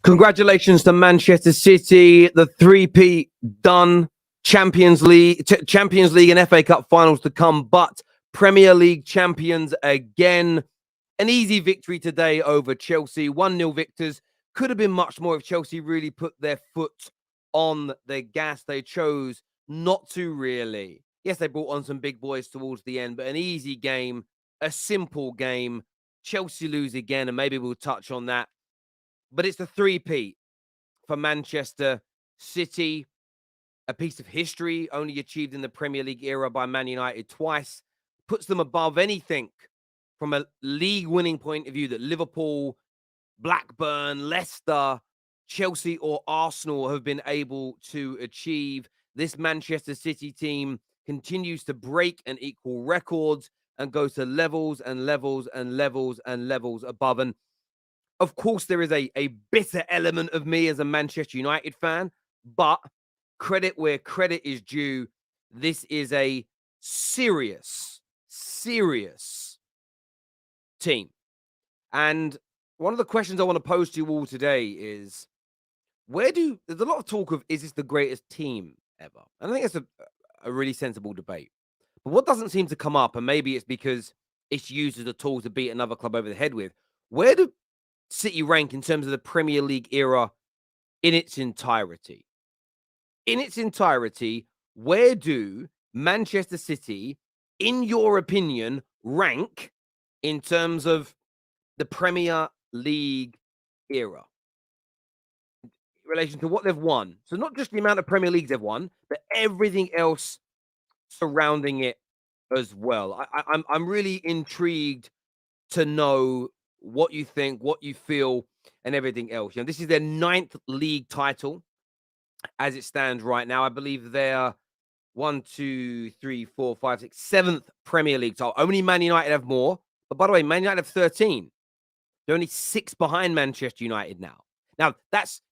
Congratulations to Manchester City, the three-peat done. Champions League and FA Cup finals to come, but Premier League champions again. An easy victory today over Chelsea. 1-0 victors. Could have been much more if Chelsea really put their foot on the gas. They chose not to really. Yes, they brought on some big boys towards the end, but an easy game, a simple game. Chelsea lose again, and maybe we'll touch on that. But it's the three-peat for Manchester City. A piece of history only achieved in the Premier League era by Man United twice. Puts them above anything from a league-winning point of view that Liverpool, Blackburn, Leicester, Chelsea or Arsenal have been able to achieve. This Manchester City team continues to break and equal records and goes to levels and levels and levels and levels above. And of course, there is a bitter element of me as a Manchester United fan, but credit where credit is due. This is a serious team. And one of the questions I want to pose to you all today is, there's a lot of talk of, is this the greatest team ever? And I think it's a really sensible debate. But what doesn't seem to come up, and maybe it's because it's used as a tool to beat another club over the head with, where do City rank in terms of the Premier League era in its entirety? In its entirety, where do Manchester City, in your opinion, rank in terms of the Premier League era in relation to what they've won? So not just the amount of Premier Leagues they've won, but everything else surrounding it as well. I'm really intrigued to know what you think, what you feel, and everything else. This is their 9th league title as it stands right now. I believe they're 7th Premier League title. Only Man United have more. But by the way, Man United have 13. They're only 6 behind Manchester United now. Now,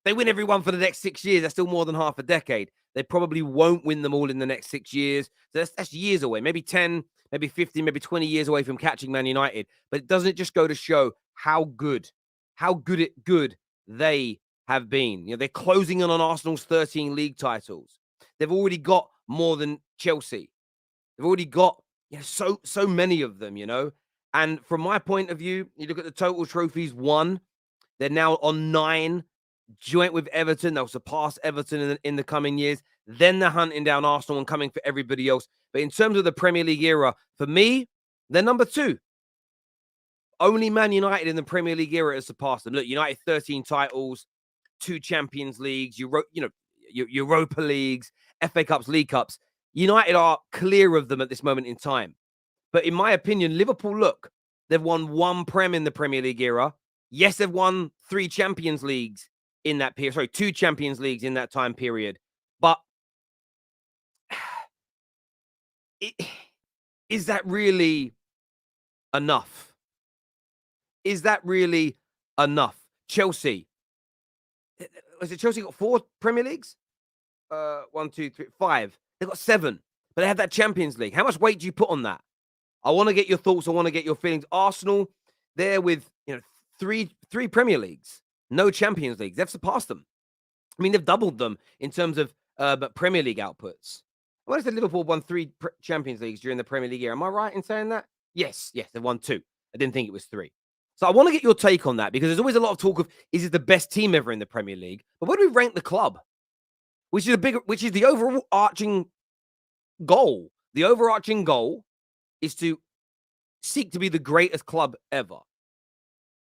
they win every one for the next 6 years. That's still more than half a decade. They probably won't win them all in the next 6 years. So that's years away. Maybe 10, maybe 15, maybe 20 years away from catching Man United. But doesn't it just go to show how good they have been? They're closing in on Arsenal's 13 league titles. They've already got more than Chelsea. They've already got so many of them, And from my point of view, you look at the total trophies won. They're now on 9, joint with Everton. They'll surpass Everton in the coming years. Then they're hunting down Arsenal and coming for everybody else. But in terms of the Premier League era, for me, they're number 2. Only Man United in the Premier League era has surpassed them. Look, United 13 titles, 2 Champions Leagues, Europa Leagues, FA Cups, League Cups. United are clear of them at this moment in time. But in my opinion, Liverpool, look, they've won 1 Prem in the Premier League era. Yes, they've won 3 Champions Leagues in that period. Sorry, 2 Champions Leagues in that time period. But is that really enough? Is that really enough? Chelsea. Was it Chelsea got 4 Premier Leagues? 1, 2, 3, 5. They've got 7. But they have that Champions League. How much weight do you put on that? I want to get your thoughts. I want to get your feelings. Arsenal, they're with 3 Premier Leagues, no Champions Leagues. They've surpassed them. I mean, they've doubled them in terms of Premier League outputs. I want to say Liverpool won 3 Champions Leagues during the Premier League year. Am I right in saying that? Yes, they've won 2. I didn't think it was 3. So I want to get your take on that, because there's always a lot of talk of, is it the best team ever in the Premier League? But where do we rank the club? Which is the overarching goal. The overarching goal is to seek to be the greatest club ever.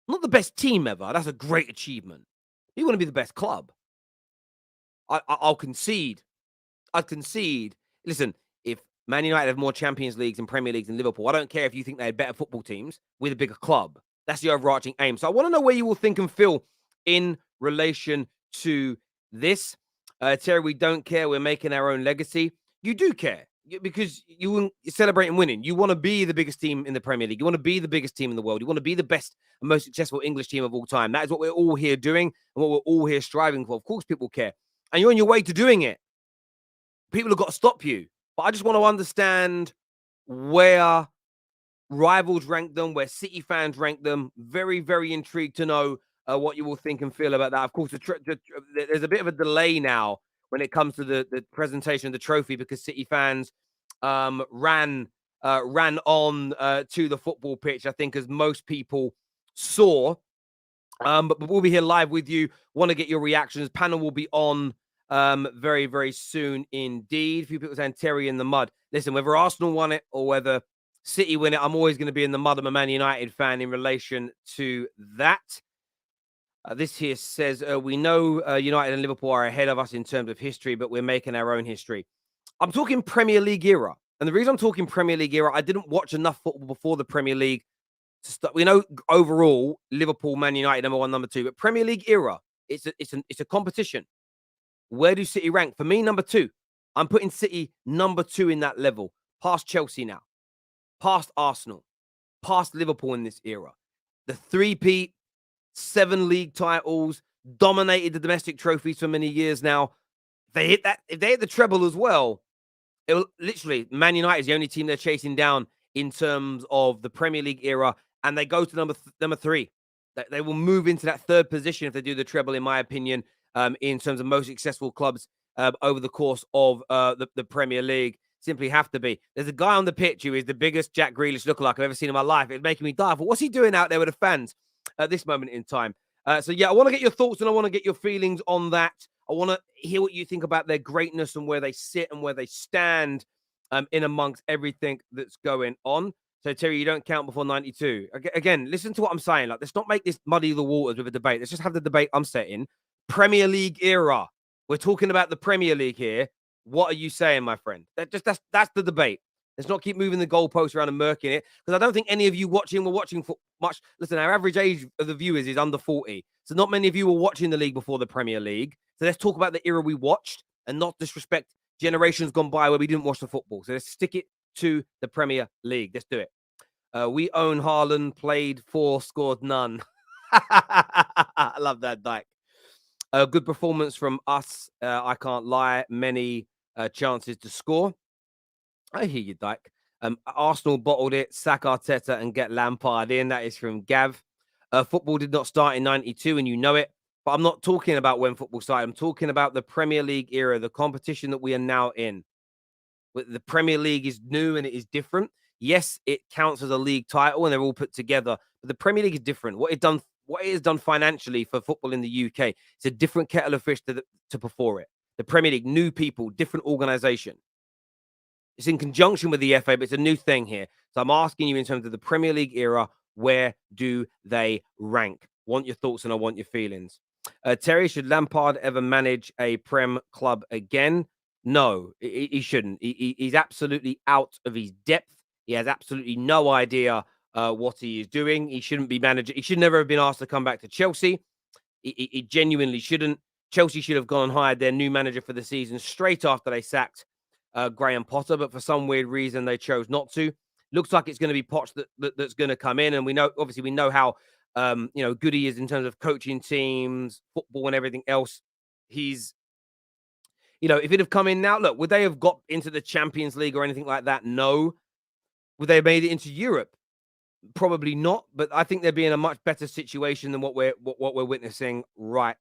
Not the best team ever. That's a great achievement. You want to be the best club. I'll concede. I'd concede. Listen, if Man United have more Champions Leagues and Premier Leagues than Liverpool, I don't care if you think they had better football teams with a bigger club. That's the overarching aim. So I want to know where you will think and feel in relation to this. Terry, we don't care. We're making our own legacy. You do care, because you're celebrating winning. You want to be the biggest team in the Premier League. You want to be the biggest team in the world. You want to be the best and most successful English team of all time. That is what we're all here doing and what we're all here striving for. Of course, people care. And you're on your way to doing it. People have got to stop you. But I just want to understand where rivals rank them, where City fans rank them. Very, very intrigued to know what you will think and feel about that. Of course, there's a bit of a delay now when it comes to the presentation of the trophy because City fans ran on to the football pitch. I think as most people saw. But we'll be here live with you. Want to get your reactions. Panel will be on very, very soon indeed. A few people saying Terry in the mud. Listen, whether Arsenal won it or whether City win it, I'm always going to be in the mud. I'm a Man United fan in relation to that. This here says, we know United and Liverpool are ahead of us in terms of history, but we're making our own history. I'm talking Premier League era. And the reason I'm talking Premier League era, I didn't watch enough football before the Premier League. We know overall Liverpool, Man United, number 1, number 2, but Premier League era, it's a competition. Where do City rank? For me, number 2. I'm putting City number 2 in that level, past Chelsea now, past Arsenal, past Liverpool in this era. The 3-peat, 7 league titles, dominated the domestic trophies for many years now. If they hit the treble as well, it will literally, Man United is the only team they're chasing down in terms of the Premier League era, and they go to number 3. They will move into that 3rd position if they do the treble, in my opinion, in terms of most successful clubs over the course of the Premier League. Simply have to be. There's a guy on the pitch who is the biggest Jack Grealish lookalike I've ever seen in my life. It's making me die. But what's he doing out there with the fans at this moment in time? So, yeah, I want to get your thoughts and I want to get your feelings on that. I want to hear what you think about their greatness and where they sit and where they stand in amongst everything that's going on. So, Terry, you don't count before 92. Again, listen to what I'm saying. Like, let's not make this muddy the waters with a debate. Let's just have the debate I'm setting. Premier League era. We're talking about the Premier League here. What are you saying, my friend? That's the debate. Let's not keep moving the goalposts around and murking it, because I don't think any of you were watching for much. Listen, our average age of the viewers is under 40. So not many of you were watching the league before the Premier League. So let's talk about the era we watched and not disrespect generations gone by where we didn't watch the football. So let's stick it to the Premier League. Let's do it. We own Haaland, played 4, scored none. I love that, Dyke. A good performance from us. I can't lie. Many chances to score. I hear you, Dyke. Arsenal bottled it. Sack Arteta and get Lampard in. That is from Gav. Football did not start in 92, and you know it. But I'm not talking about when football started. I'm talking about the Premier League era, the competition that we are now in. The Premier League is new and it is different. Yes, it counts as a league title and they're all put together. But the Premier League is different. What it has done financially for football in the UK, it's a different kettle of fish to before it. The Premier League, new people, different organization. It's in conjunction with the FA, but it's a new thing here. So I'm asking you in terms of the Premier League era, where do they rank? Want your thoughts and I want your feelings. Terry, should Lampard ever manage a Prem club again? No, he shouldn't. He's absolutely out of his depth. He has absolutely no idea what he is doing. He shouldn't be managing. He should never have been asked to come back to Chelsea. He genuinely shouldn't. Chelsea should have gone and hired their new manager for the season straight after they sacked Graham Potter, but for some weird reason they chose not to. Looks like it's going to be Poch that's going to come in, and we know how good he is in terms of coaching teams, football, and everything else. He's, if he'd have come in now, look, would they have got into the Champions League or anything like that? No. Would they have made it into Europe? Probably not. But I think they'd be in a much better situation than what we're witnessing right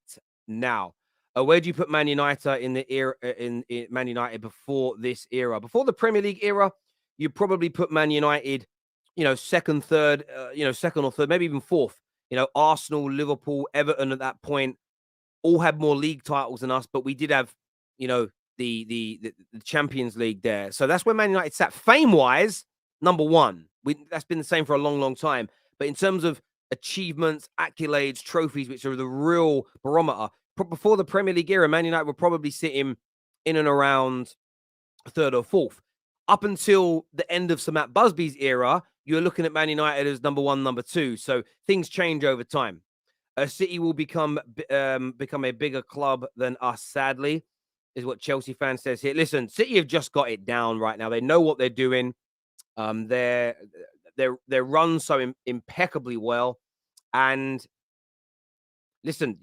now. Where do you put Man United in the era in Man United before this era? Before the Premier League era, you probably put Man United, second, third, second or third, maybe even fourth. Arsenal, Liverpool, Everton at that point all had more league titles than us, but we did have, the Champions League there. So that's where Man United sat. Fame-wise, number 1. That's been the same for a long, long time. But in terms of achievements, accolades, trophies, which are the real barometer, before the Premier League era, Man United would probably sit in and around 3rd or 4th. Up until the end of Sir Matt Busby's era, you're looking at Man United as number 1, number 2. So things change over time. City will become a bigger club than us, sadly, is what Chelsea fans says here. Listen, City have just got it down right now. They know what they're doing. They're run so impeccably well. And listen,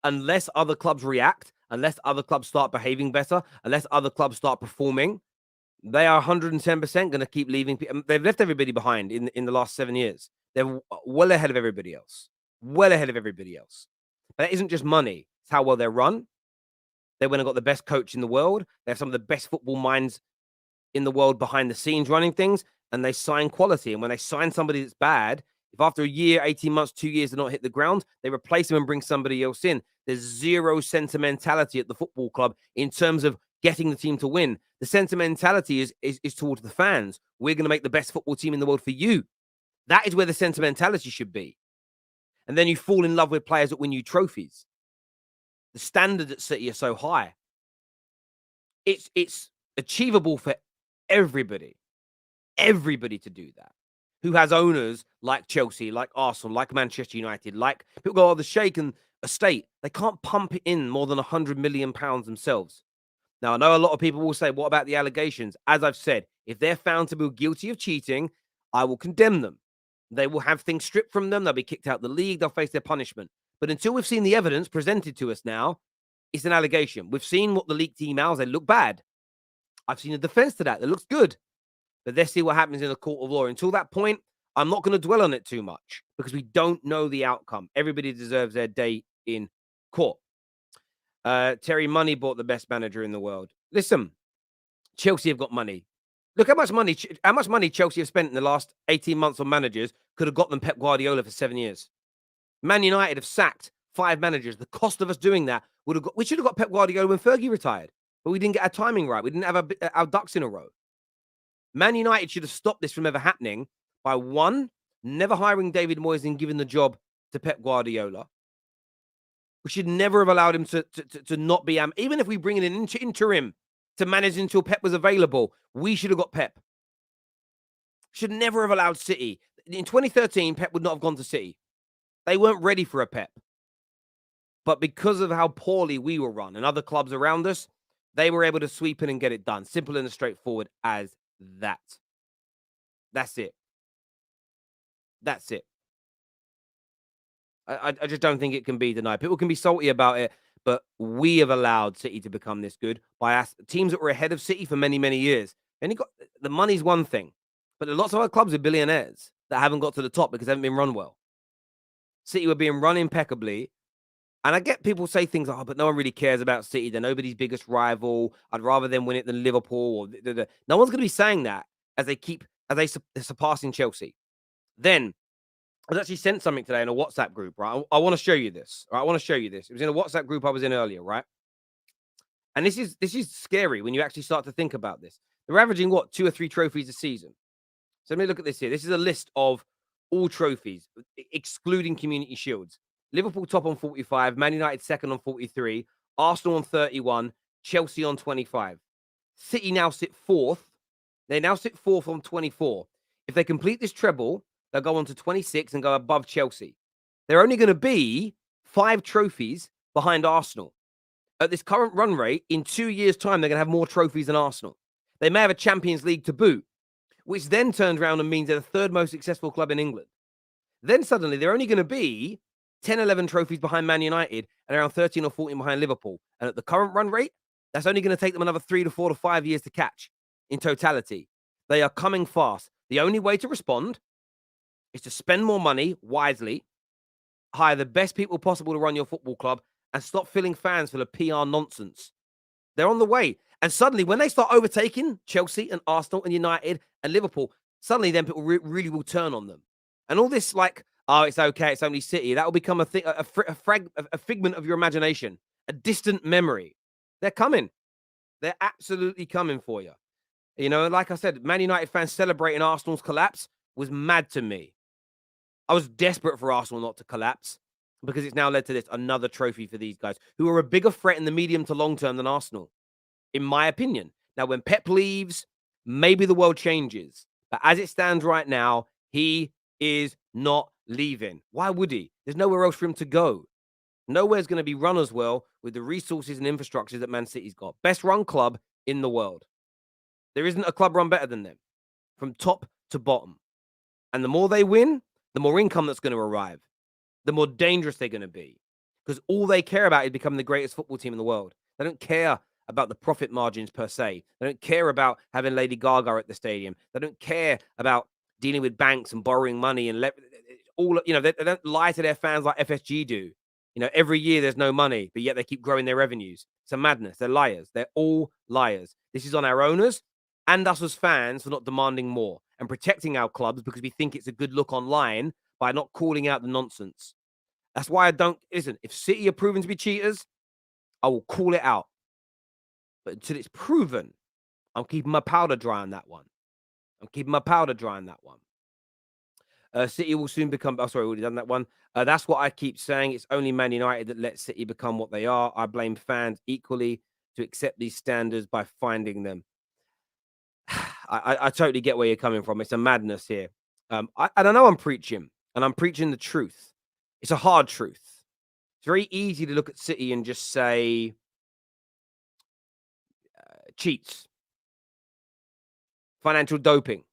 unless other clubs react, unless other clubs start behaving better, unless other clubs start performing, they are 110% going to keep leaving. They've left everybody behind in the last 7 years. They're well ahead of everybody else. well ahead of everybody else. But that isn't just money. It's how well they're run. They went and got the best coach in the world. They have some of the best football minds in the world behind the scenes running things, and they sign quality. And when they sign somebody that's bad, if after a year, 18 months, 2 years, they're not hit the ground, they replace them and bring somebody else in. There's zero sentimentality at the football club in terms of getting the team to win. The sentimentality is towards the fans. We're going to make the best football team in the world for you. That is where the sentimentality should be. And then you fall in love with players that win you trophies. The standards at City are so high. It's achievable for everybody to do that, who has owners like Chelsea, like Arsenal, like Manchester United, like people go, oh, the Sheikh and estate. They can't pump in more than £100 million themselves. Now, I know a lot of people will say, what about the allegations? As I've said, if they're found to be guilty of cheating, I will condemn them. They will have things stripped from them. They'll be kicked out of the league. They'll face their punishment. But until we've seen the evidence presented to us now, it's an allegation. We've seen what the leaked emails, they look bad. I've seen a defense to that. That looks good. But let's see what happens in the court of law. Until that point, I'm not going to dwell on it too much because we don't know the outcome. Everybody deserves their day in court. Terry Money bought the best manager in the world. Listen, Chelsea have got money. Look how much money Chelsea have spent in the last 18 months on managers could have got them Pep Guardiola for 7 years. Man United have sacked 5 managers. The cost of us doing that we should have got Pep Guardiola when Fergie retired, but we didn't get our timing right. We didn't have our ducks in a row. Man United should have stopped this from ever happening by, one, never hiring David Moyes and giving the job to Pep Guardiola. We should never have allowed him to not be, even if we bring in an interim to manage until Pep was available, we should have got Pep. Should never have allowed City. In 2013, Pep would not have gone to City. They weren't ready for a Pep. But because of how poorly we were run and other clubs around us, they were able to sweep in and get it done. Simple and as straightforward as that. That's it. That's it. I just don't think it can be denied. People can be salty about it, but we have allowed City to become this good by teams that were ahead of City for many, many years. And the money's one thing, but there are lots of other clubs with billionaires that haven't got to the top because they haven't been run well. City were being run impeccably. And I get people say things like, oh, but no one really cares about City. They're nobody's biggest rival. I'd rather them win it than Liverpool. Or no one's going to be saying that as they're surpassing Chelsea. Then I was actually sent something today in a WhatsApp group, right? I want to show you this. Right? I want to show you this. It was in a WhatsApp group I was in earlier, right? And this is scary when you actually start to think about this. They're averaging, what, 2 or 3 trophies a season. So let me look at this here. This is a list of all trophies, excluding Community Shields. Liverpool top on 45, Man United second on 43, Arsenal on 31, Chelsea on 25. City now sit 4th. They now sit 4th on 24. If they complete this treble, they'll go on to 26 and go above Chelsea. They're only going to be 5 trophies behind Arsenal. At this current run rate, in 2 years' time, they're going to have more trophies than Arsenal. They may have a Champions League to boot, which then turns around and means they're the 3rd most successful club in England. Then suddenly, they're only going to be 10, 11 trophies behind Man United and around 13 or 14 behind Liverpool. And at the current run rate, that's only going to take them another 3 to 4 to 5 years to catch in totality. They are coming fast. The only way to respond is to spend more money wisely, hire the best people possible to run your football club, and stop filling fans full of PR nonsense. They're on the way. And suddenly, when they start overtaking Chelsea and Arsenal and United and Liverpool, suddenly then people really will turn on them. And all this like, oh, it's okay, it's only City. That will become a figment of your imagination, a distant memory. They're coming. They're absolutely coming for you. You know, like I said, Man United fans celebrating Arsenal's collapse was mad to me. I was desperate for Arsenal not to collapse because it's now led to this, another trophy for these guys who are a bigger threat in the medium to long term than Arsenal, in my opinion. Now, when Pep leaves, maybe the world changes. But as it stands right now, he is not leaving. Why would he? There's nowhere else for him to go. Nowhere's going to be run as well with the resources and infrastructure that Man City's got. Best run club in the world. There isn't a club run better than them, from top to bottom. And the more they win, the more income that's going to arrive, the more dangerous they're going to be. Because all they care about is becoming the greatest football team in the world. They don't care about the profit margins per se. They don't care about having Lady Gaga at the stadium. They don't care about dealing with banks and borrowing money. And all, they don't lie to their fans like FSG do. Every year there's no money, but yet they keep growing their revenues. It's a madness. They're liars. They're all liars. This is on our owners and us as fans for not demanding more and protecting our clubs because we think it's a good look online by not calling out the nonsense. That's why I don't listen. If City are proven to be cheaters, I will call it out. But until it's proven, I'm keeping my powder dry on that one. City will soon become. Oh, sorry, already done that one. That's what I keep saying. It's only Man United that let City become what they are. I blame fans equally to accept these standards by finding them. I totally get where you're coming from. It's a madness here. I don't know. I'm preaching, and I'm preaching the truth. It's a hard truth. It's very easy to look at City and just say cheats, financial doping.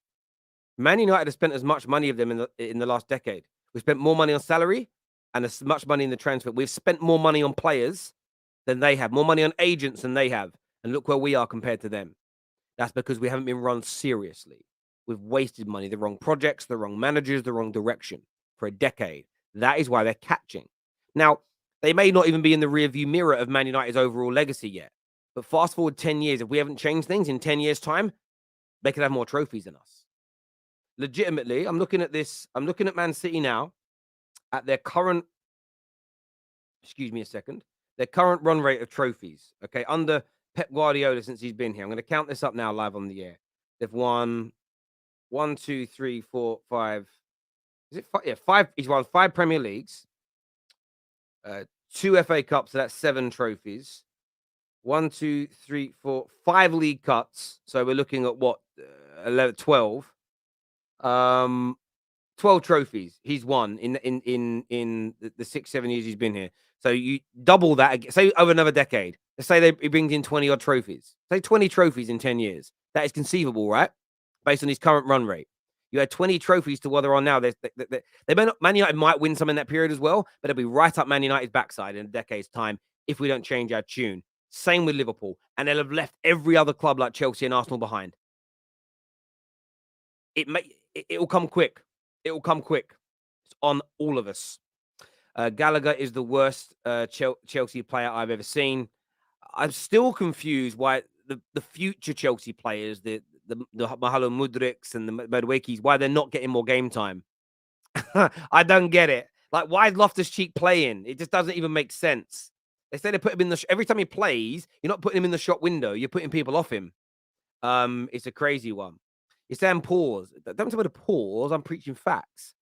Man United has spent as much money of them in the last decade. We've spent more money on salary and as much money in the transfer. We've spent more money on players than they have, more money on agents than they have. And look where we are compared to them. That's because we haven't been run seriously. We've wasted money, the wrong projects, the wrong managers, the wrong direction for a decade. That is why they're catching. Now, they may not even be in the rearview mirror of Man United's overall legacy yet. But fast forward 10 years, if we haven't changed things in 10 years' time, they could have more trophies than us. Legitimately, I'm looking at this. I'm looking at Man City now at their current, excuse me a second, their current run rate of trophies. Okay, under Pep Guardiola since he's been here. I'm going to count this up now live on the air. They've won 1, 2, 3, 4, 5. Is it 5? Yeah, 5. He's won 5 Premier Leagues, 2 FA Cups, so that's 7 trophies. 1, 2, 3, 4, 5 League Cups. So we're looking at what, 11, 12. 12 trophies he's won in the 6-7 years he's been here. So you double that, say over another decade. Let's say he brings in 20 odd trophies. Say 20 trophies in 10 years. That is conceivable, right? Based on his current run rate. You had 20 trophies to what they're on now. They may not, Man United might win some in that period as well, but it'll be right up Man United's backside in a decade's time if we don't change our tune. Same with Liverpool. And they'll have left every other club like Chelsea and Arsenal behind. It will come quick. It will come quick. It's on all of us. Gallagher is the worst Chelsea player I've ever seen. I'm still confused why the future Chelsea players, the Mahalo Mudriks and the Maduekis, why they're not getting more game time. I don't get it. Like, why is Loftus-Cheek playing? It just doesn't even make sense. They say they put him in every time he plays, you're not putting him in the shop window. You're putting people off him. It's a crazy one. You're saying pause. Don't tell me to pause. I'm preaching facts.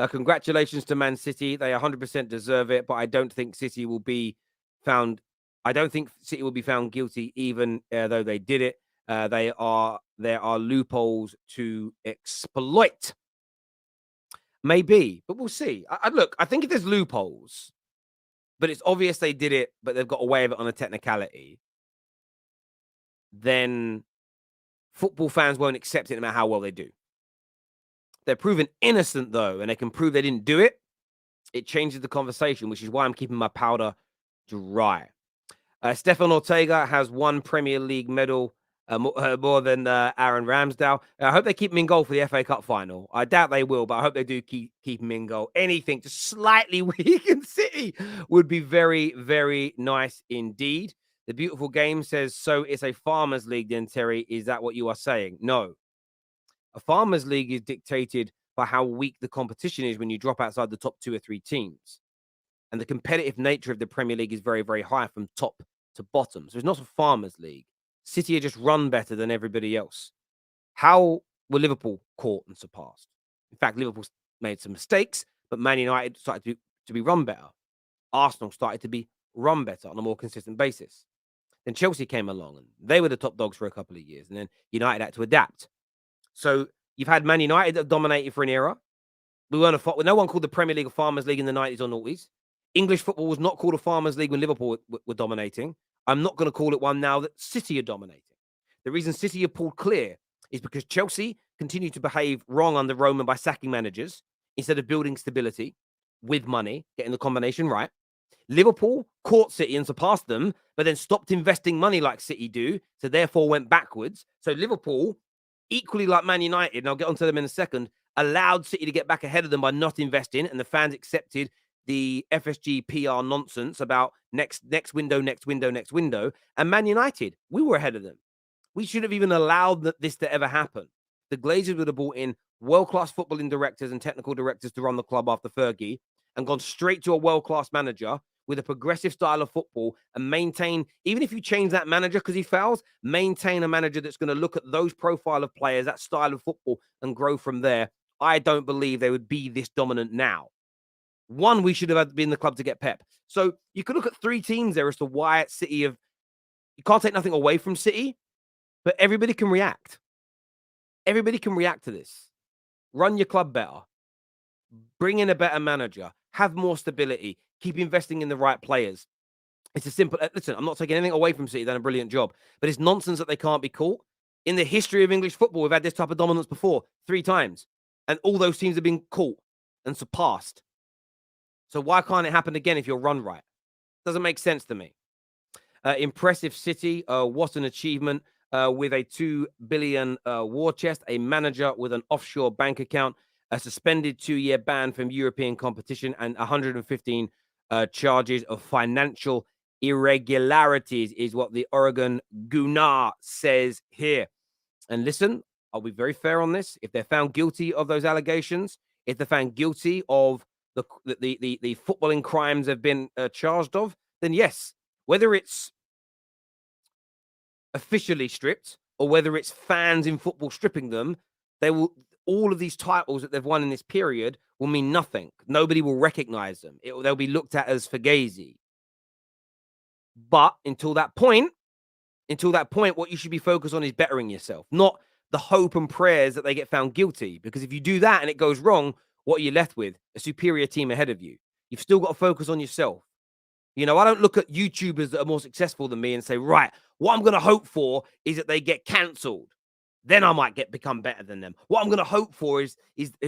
Congratulations to Man City. They 100% deserve it, but I don't think City will be found. I don't think City will be found guilty, even though they did it. There are loopholes to exploit. Maybe, but we'll see. Look, I think if there's loopholes, but it's obvious they did it, but they've got away with it on a technicality, then football fans won't accept it no matter how well they do. They're proven innocent, though, and they can prove they didn't do it. It changes the conversation, which is why I'm keeping my powder dry. Stefan Ortega has 1 Premier League medal, more than Aaron Ramsdale. I hope they keep him in goal for the FA Cup final. I doubt they will, but I hope they do keep him in goal. Anything just slightly weak in City would be very, very nice indeed. The beautiful game says, so it's a farmers league then, Terry. Is that what you are saying? No. A farmers league is dictated by how weak the competition is when you drop outside the top 2 or 3 teams. And the competitive nature of the Premier League is very, very high from top to bottom. So it's not a farmers league. City are just run better than everybody else. How were Liverpool caught and surpassed? In fact, Liverpool made some mistakes, but Man United started to be run better. Arsenal started to be run better on a more consistent basis. Then Chelsea came along and they were the top dogs for a couple of years. And then United had to adapt. So you've had Man United that dominated for an era. No one called the Premier League a farmers league in the 90s or 90s. English football was not called a farmers league when Liverpool were dominating. I'm not going to call it one now that City are dominating. The reason City are pulled clear is because Chelsea continued to behave wrong under Roman by sacking managers instead of building stability with money, getting the combination right. Liverpool caught City and surpassed them, but then stopped investing money like City do, so therefore went backwards. So Liverpool, equally like Man United, and I'll get onto them in a second, allowed City to get back ahead of them by not investing, and the fans accepted the FSG PR nonsense about next window, next window, next window. And Man United, we were ahead of them. We should have even allowed this to ever happen. The Glazers would have brought in world-class footballing directors and technical directors to run the club after Fergie and gone straight to a world-class manager with a progressive style of football and maintain, even if you change that manager because he fails, maintain a manager that's going to look at those profile of players, that style of football, and grow from there. I don't believe they would be this dominant now. One, we should have been the club to get Pep. So you could look at three teams there as to why City have. You can't take nothing away from City, but everybody can react. Everybody can react to this. Run your club better. Bring in a better manager. Have more stability. Keep investing in the right players. It's a simple. Listen, I'm not taking anything away from City. They've done a brilliant job, but it's nonsense that they can't be caught. In the history of English football, we've had this type of dominance before 3 times, and all those teams have been caught and surpassed. So why can't it happen again if you're run right? Doesn't make sense to me. Impressive City. What an achievement. With a 2 billion war chest, a manager with an offshore bank account, a suspended 2-year ban from European competition, and 115 charges of financial irregularities is what the Oregon Gunnar says here. And listen, I'll be very fair on this. If they're found guilty of those allegations, if they're found guilty of the footballing crimes they've been charged of, then yes, whether it's officially stripped or whether it's fans in football stripping them, they will. All of these titles that they've won in this period will mean nothing. Nobody will recognize them. They'll be looked at as fugazi. But until that point, what you should be focused on is bettering yourself, not the hope and prayers that they get found guilty. Because if you do that and it goes wrong, what are you left with? A superior team ahead of you. You've still got to focus on yourself. You know, I don't look at YouTubers that are more successful than me and say, right, what I'm going to hope for is that they get cancelled. Then I might become better than them. What I'm going to hope for is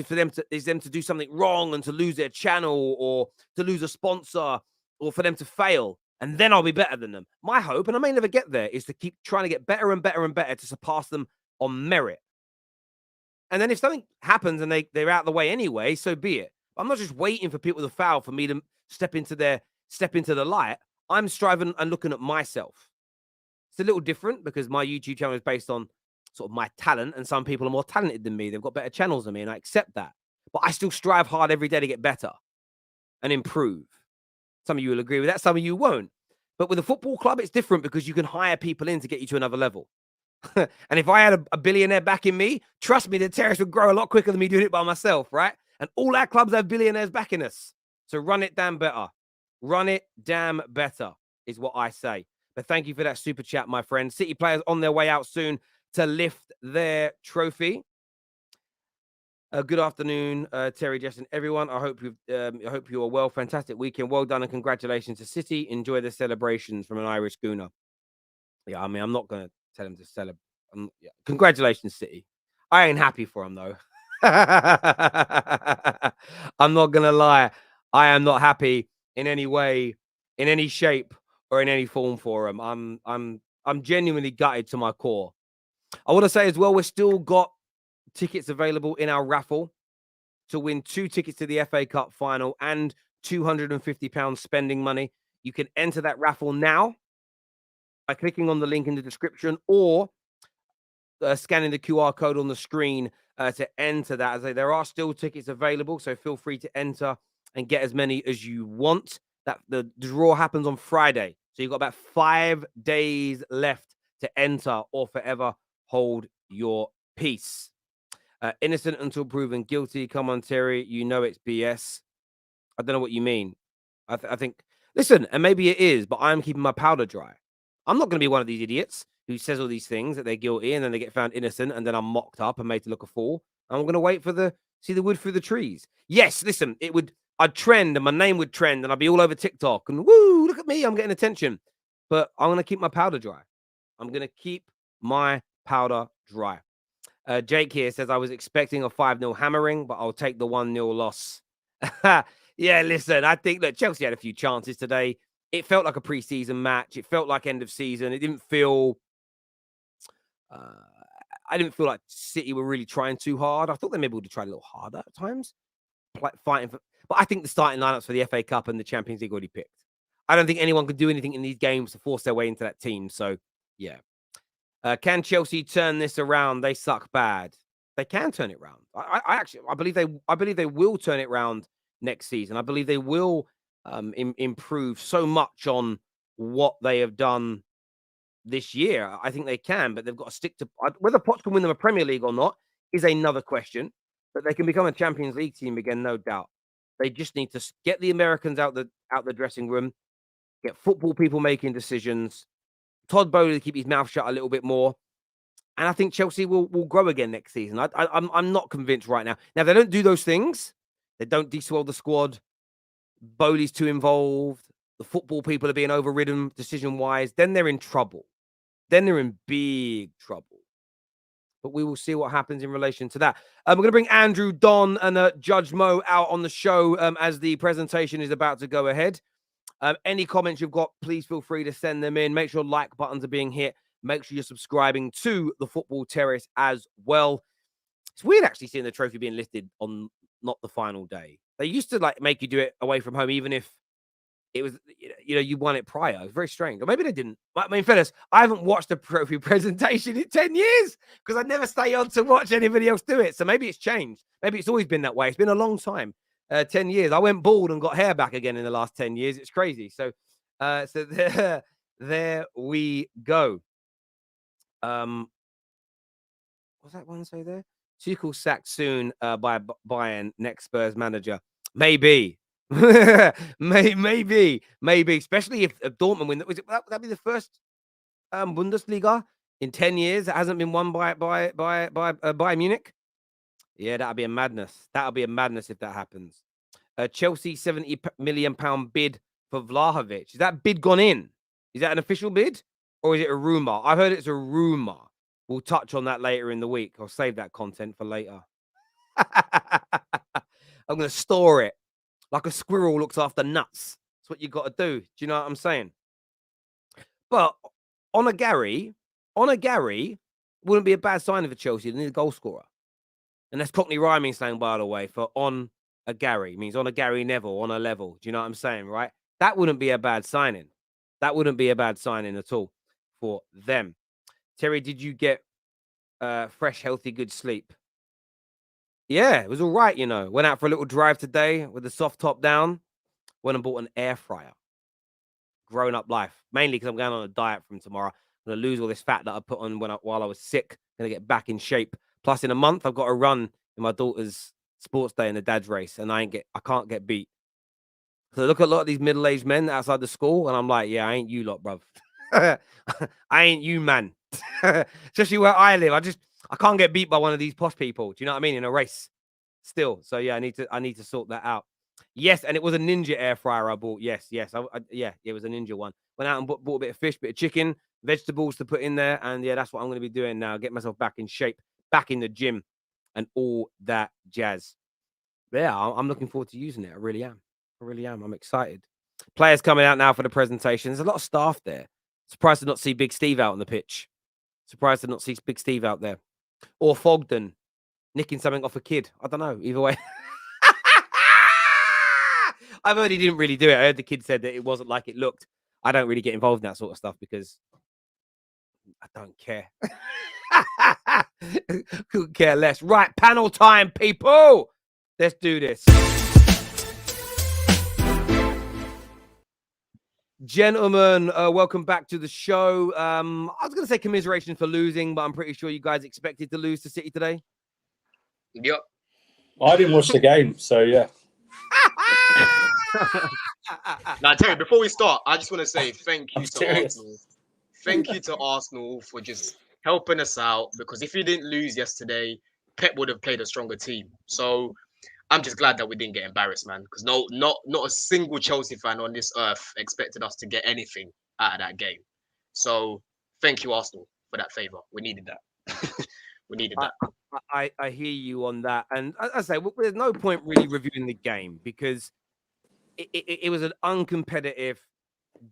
for them to do something wrong and to lose their channel or to lose a sponsor or for them to fail. And then I'll be better than them. My hope, and I may never get there, is to keep trying to get better and better and better to surpass them on merit. And then if something happens and they're out of the way anyway, so be it. I'm not just waiting for people to foul for me to step into the light. I'm striving and looking at myself. It's a little different because my YouTube channel is based on sort of my talent, and some people are more talented than me. They've got better channels than me, and I accept that. But I still strive hard every day to get better and improve. Some of you will agree with that. Some of you won't. But with a football club, it's different because you can hire people in to get you to another level. And if I had a billionaire backing me, trust me, the terrace would grow a lot quicker than me doing it by myself, right? And all our clubs have billionaires backing us. So run it damn better. Run it damn better is what I say. But thank you for that super chat, my friend. City players on their way out soon to lift their trophy. Good afternoon, Terry, Justin, everyone. I hope you are well. Fantastic weekend. Well done and congratulations to City. Enjoy the celebrations from an Irish Gooner. Yeah, I mean, I'm not going to tell him to celebrate. Yeah. Congratulations, City. I ain't happy for him, though. I'm not going to lie. I am not happy in any way, in any shape, or in any form for him. I'm genuinely gutted to my core. I want to say as well, we've still got tickets available in our raffle to win 2 tickets to the FA Cup final and £250 spending money. You can enter that raffle now by clicking on the link in the description or scanning the QR code on the screen to enter that. As there are still tickets available, so feel free to enter and get as many as you want. That the draw happens on Friday, so you've got about 5 days left to enter or forever hold your peace. Innocent until proven guilty. Come on, Terry. You know it's BS. I don't know what you mean. I think, listen, and maybe it is, but I'm keeping my powder dry. I'm not going to be one of these idiots who says all these things that they're guilty and then they get found innocent and then I'm mocked up and made to look a fool. I'm going to wait for see the wood through the trees. Yes, listen, I'd trend and my name would trend and I'd be all over TikTok and woo, look at me, I'm getting attention. But I'm going to keep my powder dry. I'm going to keep my powder dry. Jake here says, I was expecting a 5-0 hammering, but I'll take the 1-0 loss. Yeah, listen, I think that Chelsea had a few chances today. It felt like a preseason match. It felt like end of season. It didn't feel... I didn't feel like City were really trying too hard. I thought they maybe would have tried a little harder at times, fighting for. But I think the starting lineups for the FA Cup and the Champions League already picked. I don't think anyone could do anything in these games to force their way into that team. So, yeah. Can Chelsea turn this around? They suck bad. They can turn it around. I believe they will turn it around next season. I believe they will improve so much on what they have done this year. I think they can, but they've got to stick to whether Poch can win them a Premier League or not is another question. But they can become a Champions League team again, no doubt. They just need to get the Americans out the dressing room, get football people making decisions. Todd Bowley to keep his mouth shut a little bit more. And I think Chelsea will grow again next season. I'm not convinced right now. Now, if they don't do those things, they don't de-swell the squad, Bowley's too involved, the football people are being overridden decision-wise, then they're in trouble. Then they're in big trouble. But we will see what happens in relation to that. We're going to bring Andrew, Don, and Judge Mo out on the show as the presentation is about to go ahead. Any comments you've got, please feel free to send them in. Make sure like buttons are being hit. Make sure you're subscribing to the Football Terrace as well. It's weird actually seeing the trophy being lifted on not the final day. They used to like make you do it away from home, even if it was, you won it prior. It's very strange. Or maybe they didn't. I mean, Phyllis, I haven't watched a trophy presentation in 10 years because I never stay on to watch anybody else do it. So maybe it's changed. Maybe it's always been that way. It's been a long time. 10 years. I went bald and got hair back again in the last 10 years. It's crazy. So there we go. What's that one say there? Tuchel sacked soon by Bayern, next Spurs manager. Maybe. maybe. Especially if Dortmund win. That'd be the first Bundesliga in 10 years that hasn't been won by Munich. Yeah, that'll be a madness. That'll be a madness if that happens. Chelsea £70 million bid for Vlahovic. Is that bid gone in? Is that an official bid? Or is it a rumor? I've heard it's a rumor. We'll touch on that later in the week. I'll save that content for later. I'm going to store it like a squirrel looks after nuts. That's what you got to do. Do you know what I'm saying? But on a Gary wouldn't be a bad sign for Chelsea. They need a goal scorer. And that's Cockney rhyming slang, by the way, for on a Gary. It means on a Gary Neville, on a level. Do you know what I'm saying, right? That wouldn't be a bad signing. That wouldn't be a bad signing at all for them. Terry, did you get fresh, healthy, good sleep? Yeah, it was all right, Went out for a little drive today with the soft top down. Went and bought an air fryer. Grown up life. Mainly because I'm going on a diet from tomorrow. I'm going to lose all this fat that I put on while I was sick. Going to get back in shape. Plus, in a month, I've got to run in my daughter's sports day in the dad's race. And I can't get beat. So I look at a lot of these middle-aged men outside the school. And I'm like, yeah, I ain't you lot, bruv. I ain't you, man. Especially where I live. I can't get beat by one of these posh people. Do you know what I mean? In a race still. So yeah, I need to sort that out. Yes, and it was a Ninja air fryer I bought. Yes. Yeah, it was a Ninja one. Went out and bought a bit of fish, bit of chicken, vegetables to put in there. And yeah, that's what I'm going to be doing now. Get myself back in shape, back in the gym and all that jazz. Yeah, I'm looking forward to using it. I really am. I'm excited. Players coming out now for the presentation. There's a lot of staff there. Surprised to not see Big Steve out on the pitch. Surprised to not see Big Steve out there. Or Fogden nicking something off a kid. I don't know. Either way. I've heard he didn't really do it. I heard the kid said that it wasn't like it looked. I don't really get involved in that sort of stuff because I don't care. Couldn't care less. Right, panel time, people. Let's do this. Gentlemen, welcome back to the show. I was going to say commiserations for losing, but I'm pretty sure you guys expected to lose to City today. Yep. I didn't watch the game, so yeah. Now, Terry, before we start, I just want to say thank you to Arsenal. Thank you to Arsenal for just helping us out, because if you didn't lose yesterday, Pep would have played a stronger team. So I'm just glad that we didn't get embarrassed, man, because not a single Chelsea fan on this earth expected us to get anything out of that game. So thank you, Arsenal, for that favour. We needed that. We needed that. I hear you on that. And as I say, there's no point really reviewing the game because it was an uncompetitive,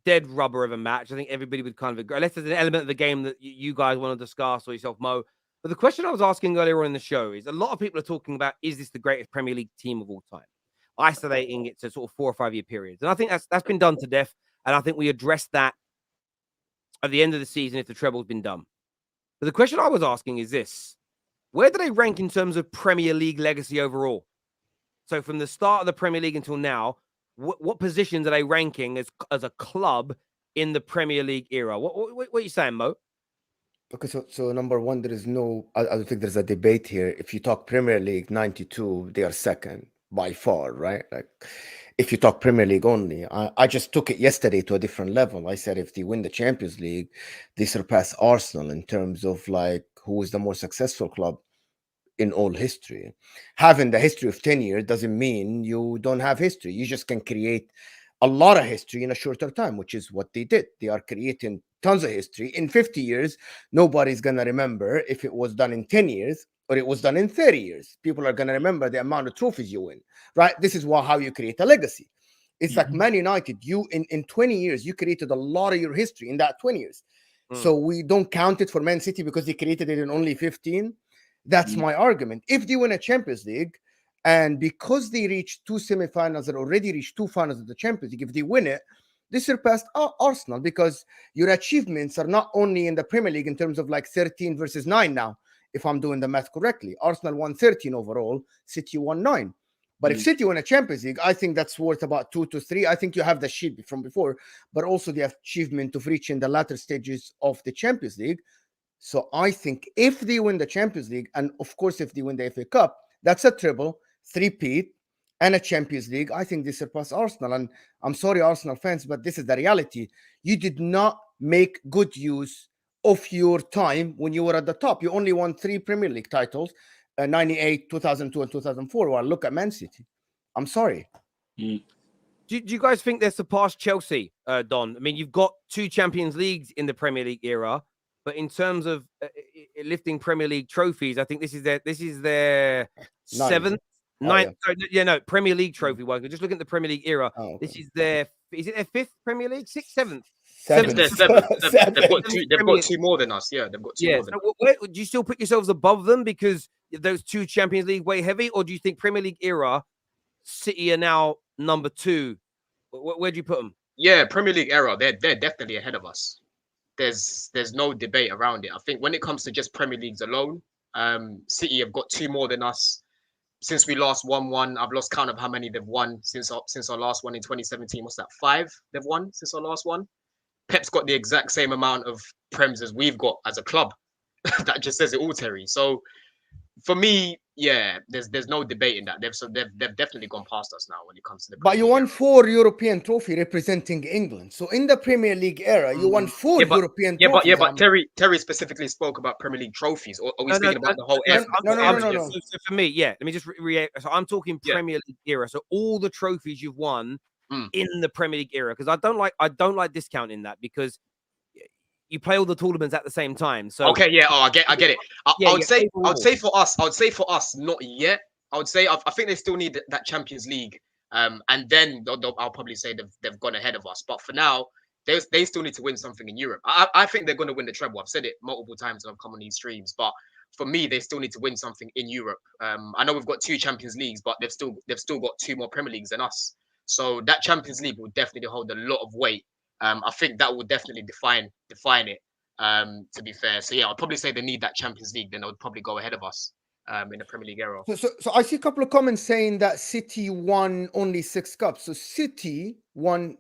dead rubber of a match. I think everybody would kind of agree. Unless there's an element of the game that you guys want to discuss or yourself, Mo. But the question I was asking earlier on in the show is a lot of people are talking about, is this the greatest Premier League team of all time? Isolating it to sort of 4 or 5 year periods. And I think that's been done to death. And I think we addressed that at the end of the season if the treble's been done. But the question I was asking is this: where do they rank in terms of Premier League legacy overall? So from the start of the Premier League until now, what positions are they ranking as a club in the Premier League era? What are you saying, Mo? Okay, so number one, there is no, I don't think there's a debate here. If you talk Premier League 92, they are second by far, right? Like, if you talk Premier League only, I just took it yesterday to a different level. I said if they win the Champions League, they surpass Arsenal in terms of like who is the more successful club in all history. Having the history of 10 years doesn't mean you don't have history. You just can create a lot of history in a shorter time, which is what they did. They are creating tons of history. In 50 years, nobody's going to remember if it was done in 10 years or it was done in 30 years. People are going to remember the amount of trophies you win, right? This is how you create a legacy. It's like Man United, you in 20 years, you created a lot of your history in that 20 years. So we don't count it for Man City because they created it in only 15. That's my argument. If they win a Champions League, and because they reached 2 semifinals and already reached 2 finals of the Champions League, if they win it, they surpassed Arsenal, because your achievements are not only in the Premier League in terms of like 13 versus 9 now, if I'm doing the math correctly. Arsenal won 13 overall, City won 9. But if City win a Champions League, I think that's worth about 2 to 3. I think you have the sheet from before, but also the achievement of reaching the latter stages of the Champions League. So I think if they win the Champions League, and of course if they win the FA Cup, that's a treble, 3-peat, and a Champions League. I think they surpass Arsenal. And I'm sorry, Arsenal fans, but this is the reality. You did not make good use of your time when you were at the top. You only won 3 Premier League titles, 98, 2002, and 2004. Well, look at Man City. I'm sorry. Do you guys think they're surpassed Chelsea, Don? I mean, you've got 2 Champions Leagues in the Premier League era, but in terms of lifting Premier League trophies, I think this is their 7th, 9th. No, Premier League trophy one. Just looking at the Premier League era, this is their 5th Premier League, 6th, 7th. Seventh. They've got 2 more than us. Yeah, they've got 2 more than us. Do you still put yourselves above them because those 2 Champions League weigh heavy, or do you think Premier League era City are now number 2? Where do you put them? Yeah, Premier League era, they're definitely ahead of us. There's no debate around it. I think when it comes to just Premier Leagues alone, City have got 2 more than us. Since we last won one, I've lost count of how many they've won since our last one in 2017. What's that? 5 they've won since our last one. Pep's got the exact same amount of Prems as we've got as a club. That just says it all, Terry. So for me, yeah, there's no debate in that. They've definitely gone past us now when it comes to the. But you won 4 European trophy representing England. So in the Premier League era, you won 4 European trophies. But Terry specifically spoke about Premier League trophies. Or are we speaking about the whole era? No. So for me, yeah, let me just react. So I'm talking Premier League era. So all the trophies you've won in the Premier League era, because I don't like discounting that, because you play all the tournaments at the same time. So okay, yeah, I get it. I would say for us, not yet. I would say I think they still need that Champions League, and then I'll probably say they've gone ahead of us. But for now, they still need to win something in Europe. I think they're going to win the treble. I've said it multiple times when I've come on these streams. But for me, they still need to win something in Europe. I know we've got 2 Champions Leagues, but they've still got 2 more Premier Leagues than us. So that Champions League will definitely hold a lot of weight. I think that will definitely define it. To be fair, so yeah, I'd probably say they need that Champions League. Then they would probably go ahead of us in the Premier League era. So I see a couple of comments saying that City won only 6 cups. So City won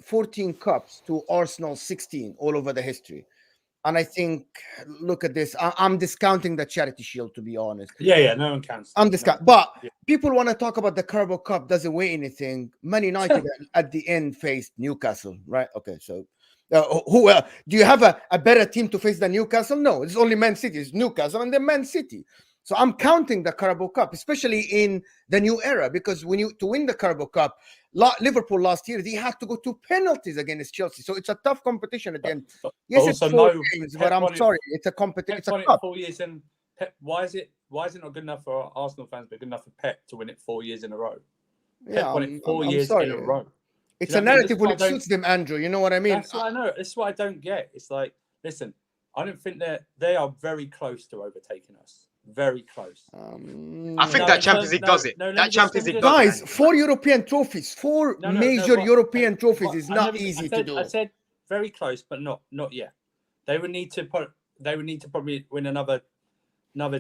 14 cups to Arsenal 16 all over the history. And I think, look at this. I'm discounting the Charity Shield, to be honest. Yeah, no one counts. I'm discounting. But people want to talk about the Carabao Cup. Doesn't weigh anything. Man United at the end faced Newcastle, right? Okay, so do you have a better team to face than Newcastle? No, it's only Man City. It's Newcastle and then Man City. So I'm counting the Carabao Cup, especially in the new era, because to win the Carabao Cup, Liverpool last year, they had to go to penalties against Chelsea. So it's a tough competition at the end. Yes, it's 4 games, but I'm sorry, it's a competition. It's a cup. 4 years in. Pep, why is it not good enough for Arsenal fans, but good enough for Pep to win it 4 years in a row? Pep won it 4 years in a row. It's a narrative when it suits them, Andrew. You know what I mean? That's what I know. It's what I don't get. It's like, listen, I don't think they are very close to overtaking us. Very close. I think that Champions League does it. That Champions League does it. Guys, 4 European trophies, major European trophies is not easy to do. I said very close, but not yet. They would need to probably win another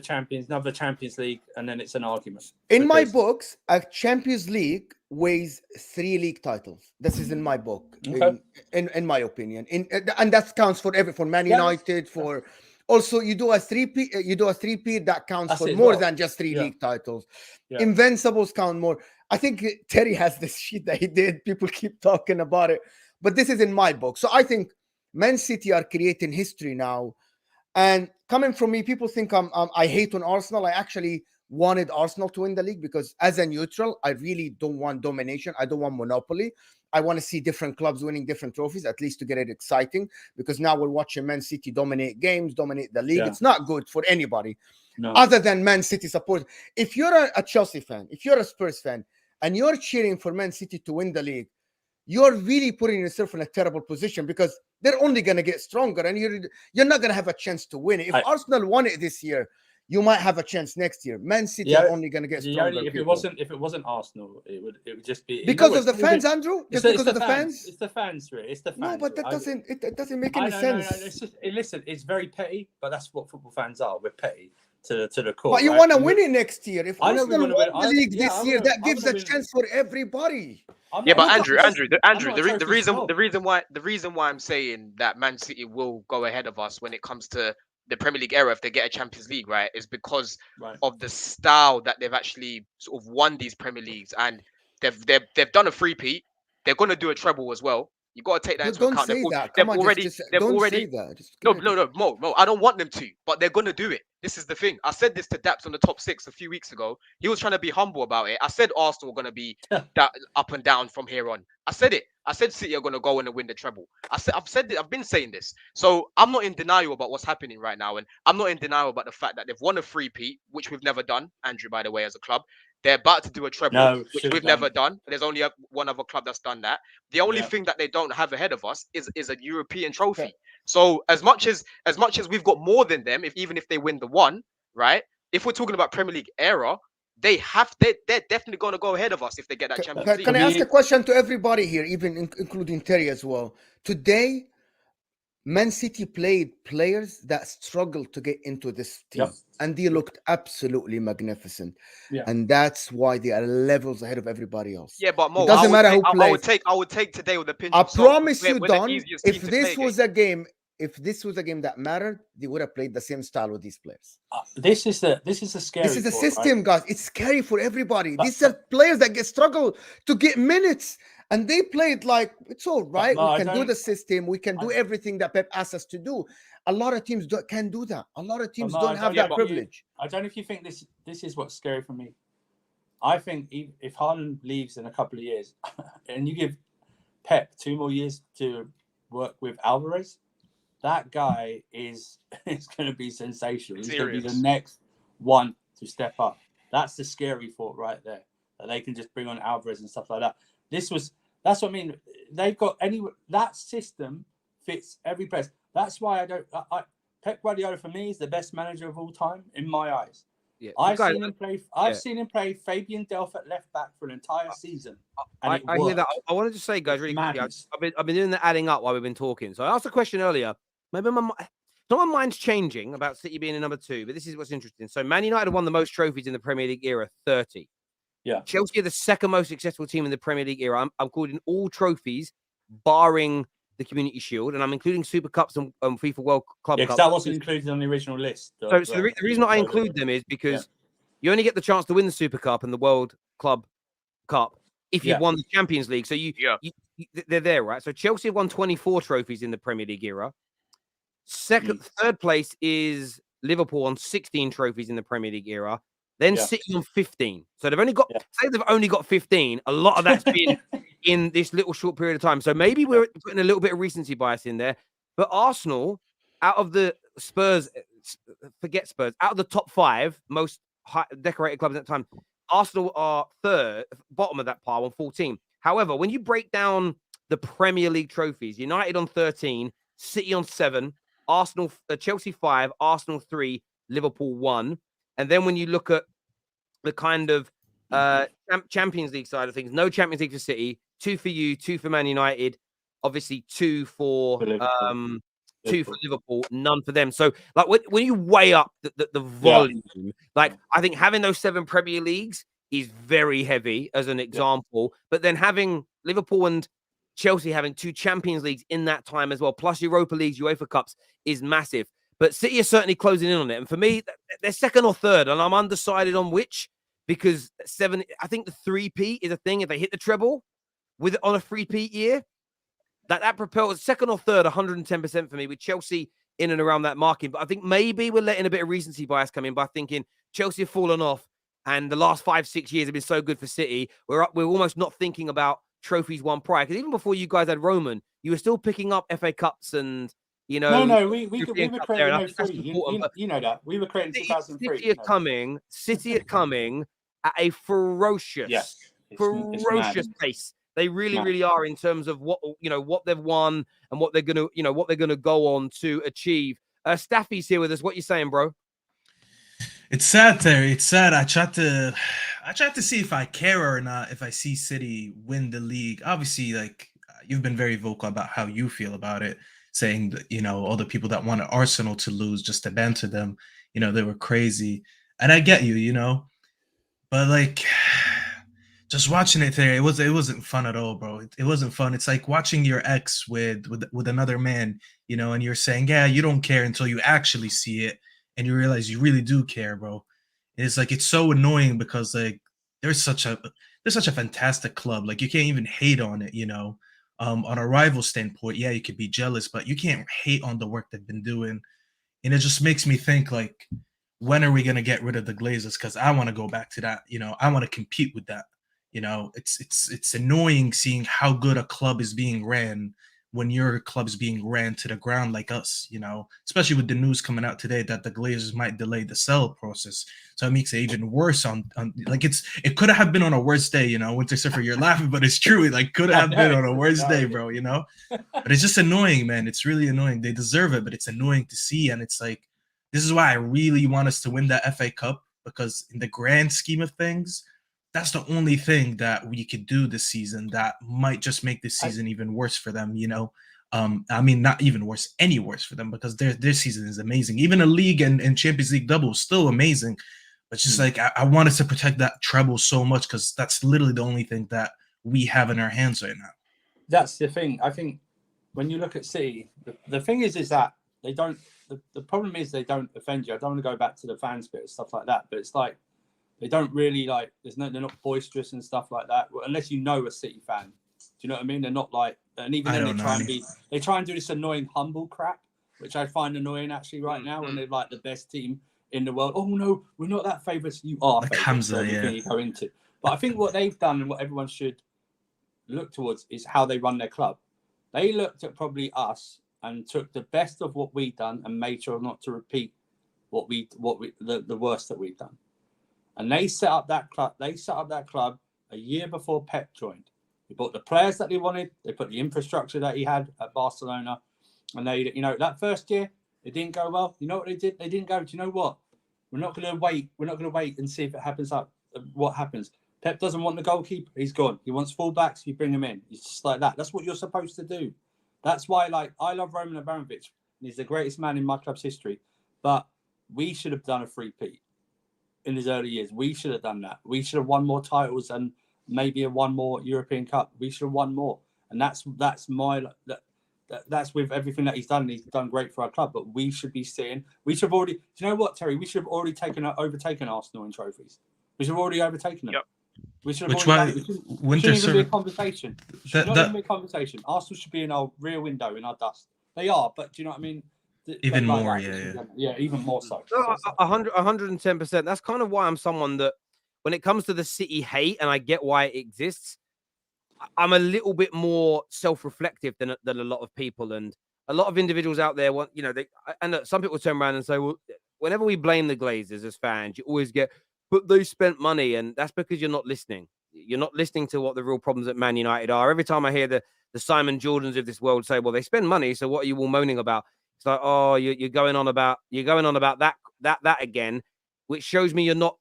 Champions League, and then it's an argument. In my books, a Champions League weighs 3 league titles. This is in my book, Okay. in my opinion. And that counts for Man United, for also you do a three-peat that counts for more than just 3 league titles. Yeah. Invincibles count more. I think Terry has this sheet that he did. People keep talking about it, but this is in my book. So I think Man City are creating history now. And coming from me, people think I hate on Arsenal. I actually wanted Arsenal to win the league because as a neutral, I really don't want domination. I don't want monopoly. I want to see different clubs winning different trophies, at least to get it exciting, because now we're watching Man City dominate games, dominate the league. Yeah. It's not good for anybody other than Man City support. If you're a Chelsea fan, if you're a Spurs fan, and you're cheering for Man City to win the league, you're really putting yourself in a terrible position because they're only going to get stronger and you're not going to have a chance to win it. If Arsenal won it this year, you might have a chance next year. Man City are only going to get stronger. If it wasn't Arsenal, it would just be because of the fans, Andrew. Just because of the fans. It's the fans, really. It's the fans. No, but that doesn't make any sense. No. It's just, listen, it's very petty, but that's what football fans are. We're petty to the core. But you want to win it next year. If Arsenal win the league this year, that gives a chance for everybody. Yeah, but Andrew, the reason why I'm saying that Man City will go ahead of us when it comes to the Premier League era if they get a Champions League, right, is because of the style that they've actually sort of won these Premier Leagues, and they've done a three-peat. They're going to do a treble as well. You got to take that into account. They've already. Mo. I don't want them to, but they're going to do it. This is the thing. I said this to Daps on the top 6 a few weeks ago. He was trying to be humble about it. I said Arsenal are going to be that up and down from here on. I said it. I said City are going to go in and win the treble. I've been saying this. So I'm not in denial about what's happening right now, and I'm not in denial about the fact that they've won a three-peat, which we've never done. Andrew, by the way, as a club. They're about to do a treble, which we've never done. There's only one other club that's done that. The only thing that they don't have ahead of us is a European trophy. Okay. So as much as we've got more than them, even if they win the one, right? If we're talking about Premier League era, they're definitely going to go ahead of us if they get that Champions League. Can I ask a question to everybody here, even including Terry as well? Today, Man City played players that struggled to get into this team, and they looked absolutely magnificent. Yeah. And that's why they are levels ahead of everybody else. Yeah, but Mo, it doesn't matter who plays. I would take today with a pinch of salt. I promise you, Don, if this was a game that mattered, they would have played the same style with these players. This is the scary. This is the system, guys. It's scary for everybody. These are players that struggle to get minutes. And they played like, it's all right. We can do the system. We can do everything that Pep asks us to do. A lot of teams can't do that. A lot of teams don't have that privilege. I don't know if you think this is what's scary for me. I think if Haaland leaves in a couple of years and you give Pep 2 more years to work with Alvarez, that guy is going to be sensational. He's going to be the next one to step up. That's the scary thought right there. That they can just bring on Alvarez and stuff like that. That's what I mean. They've got that system fits every place. That's why Pep Guardiola for me is the best manager of all time in my eyes. Yeah, I've seen him play Fabian Delph at left back for an entire season. I hear that. I wanted to say, guys, really quickly. I've been doing the adding up while we've been talking. So I asked a question earlier. Maybe my mind's changing about City being in number 2, but this is what's interesting. So Man United won the most trophies in the Premier League era, 30. Yeah, Chelsea are the second most successful team in the Premier League era. I'm including all trophies, barring the Community Shield, and I'm including Super Cups and FIFA World Club Cups. Yeah, that wasn't included on the original list. So the reason I include them is because you only get the chance to win the Super Cup and the World Club Cup if you've won the Champions League. So they're there, right? So Chelsea have won 24 trophies in the Premier League era. Third place is Liverpool on 16 trophies in the Premier League era. Then City on 15. So they've only got 15. A lot of that's been in this little short period of time. So maybe we're putting a little bit of recency bias in there. But Arsenal, out of the Spurs, forget Spurs, out of the top 5 most decorated clubs at the time, Arsenal are third, bottom of that pile on 14. However, when you break down the Premier League trophies, United on 13, City on 7, Arsenal, Chelsea 5, Arsenal 3, Liverpool 1. And then when you look at the kind of Champions League side of things, no Champions League for City, 2 for you, 2 for Man United, obviously 2 for Liverpool, none for them. So like when you weigh up the volume, like I think having those 7 Premier Leagues is very heavy as an example, but then having Liverpool and Chelsea having 2 Champions Leagues in that time as well, plus Europa Leagues, UEFA Cups is massive. But City is certainly closing in on it. And for me, they're second or third, and I'm undecided on which, because 7, I think the 3-peat is a thing. If they hit the treble on a 3-peat year, that propels second or third, 110% for me, with Chelsea in and around that marking. But I think maybe we're letting a bit of recency bias come in by thinking Chelsea have fallen off, and the last 5-6 years have been so good for City. We're almost not thinking about trophies won prior, because even before you guys had Roman, you were still picking up FA Cups and we were creating those 3. You know that we were creating 2003. City are coming at a ferocious pace. They really are, in terms of what they've won and what they're gonna go on to achieve. Staffy's here with us. What you saying, bro? It's sad, Terry. It's sad. I tried to see if I care or not if I see City win the league. Obviously, like, you've been very vocal about how you feel about it, saying that, all the people that wanted Arsenal to lose just to banter them, they were crazy. And I get you, but like, just watching it there, it wasn't fun at all, bro. It wasn't fun. It's like watching your ex with another man, and you're saying, yeah, you don't care until you actually see it, and you realize you really do care, bro. And it's like, it's so annoying because like there's such a fantastic club. Like, you can't even hate on it, on a rival standpoint. Yeah, you could be jealous, but you can't hate on the work they've been doing. And it just makes me think, like, when are we going to get rid of the Glazers? Because I want to go back to that. I want to compete with that. It's annoying seeing how good a club is being ran when your club's being ran to the ground like us, especially with the news coming out today that the Glazers might delay the sell process. So it makes it even worse on like, it could have been on a worse day, Winter Surfer, you're laughing, but it's true. It like could have been on a worse day, bro, but it's just annoying, man. It's really annoying. They deserve it, but it's annoying to see. And it's like, this is why I really want us to win that FA Cup, because in the grand scheme of things, that's the only thing that we could do this season that might just make this season even worse for them, I mean, not even worse, any worse for them, because their season is amazing. Even a league and Champions League double is still amazing. But just like, I wanted to protect that treble so much, because that's literally the only thing that we have in our hands right now. That's the thing. I think when you look at City, the thing is that they don't, the problem is they don't offend you. I don't want to go back to the fan spirit and stuff like that, but it's like, they don't really like. They're not boisterous and stuff like that. Unless you know a City fan, do you know what I mean? They're not like, and even then they try and do this annoying humble crap, which I find annoying actually right now, when they're like the best team in the world. Oh no, we're not that favourites. You are like Hamza, yeah. You go into, but I think what they've done and what everyone should look towards is how they run their club. They looked at probably us and took the best of what we've done and made sure not to repeat the worst that we've done. And they set up that club a year before Pep joined. They bought the players that they wanted. They put the infrastructure that he had at Barcelona. And they, that first year, it didn't go well. You know what they did? They didn't go, do you know what? We're not going to wait. We're not going to wait and see if it happens what happens. Pep doesn't want the goalkeeper. He's gone. He wants fullbacks. You bring him in. It's just like that. That's what you're supposed to do. That's why, like, I love Roman Abramovich. He's the greatest man in my club's history. But we should have done a 3-peat. In his early years, we should have done that. We should have won more titles and maybe one more European Cup. We should have won more, and that's with everything that he's done. He's done great for our club, but we should be seeing. We should have already. Do you know what, Terry? We should have already overtaken Arsenal in trophies. We should have already overtaken them. Yep. We should have. Winter Surfer. Be a conversation. Not even be a conversation. Arsenal should be in our rear window in our dust. They are, but do you know what I mean? Even more, even more so. 110%. That's kind of why I'm someone that, when it comes to the City hate, and I get why it exists, I'm a little bit more self-reflective than a lot of people, and a lot of individuals out there want, some people turn around and say, well, whenever we blame the Glazers as fans, you always get, but they spent money, and that's because you're not listening. You're not listening to what the real problems at Man United are. Every time I hear the Simon Jordans of this world say, well, they spend money, so what are you all moaning about? It's like, oh, you're going on about that again, which shows me you're not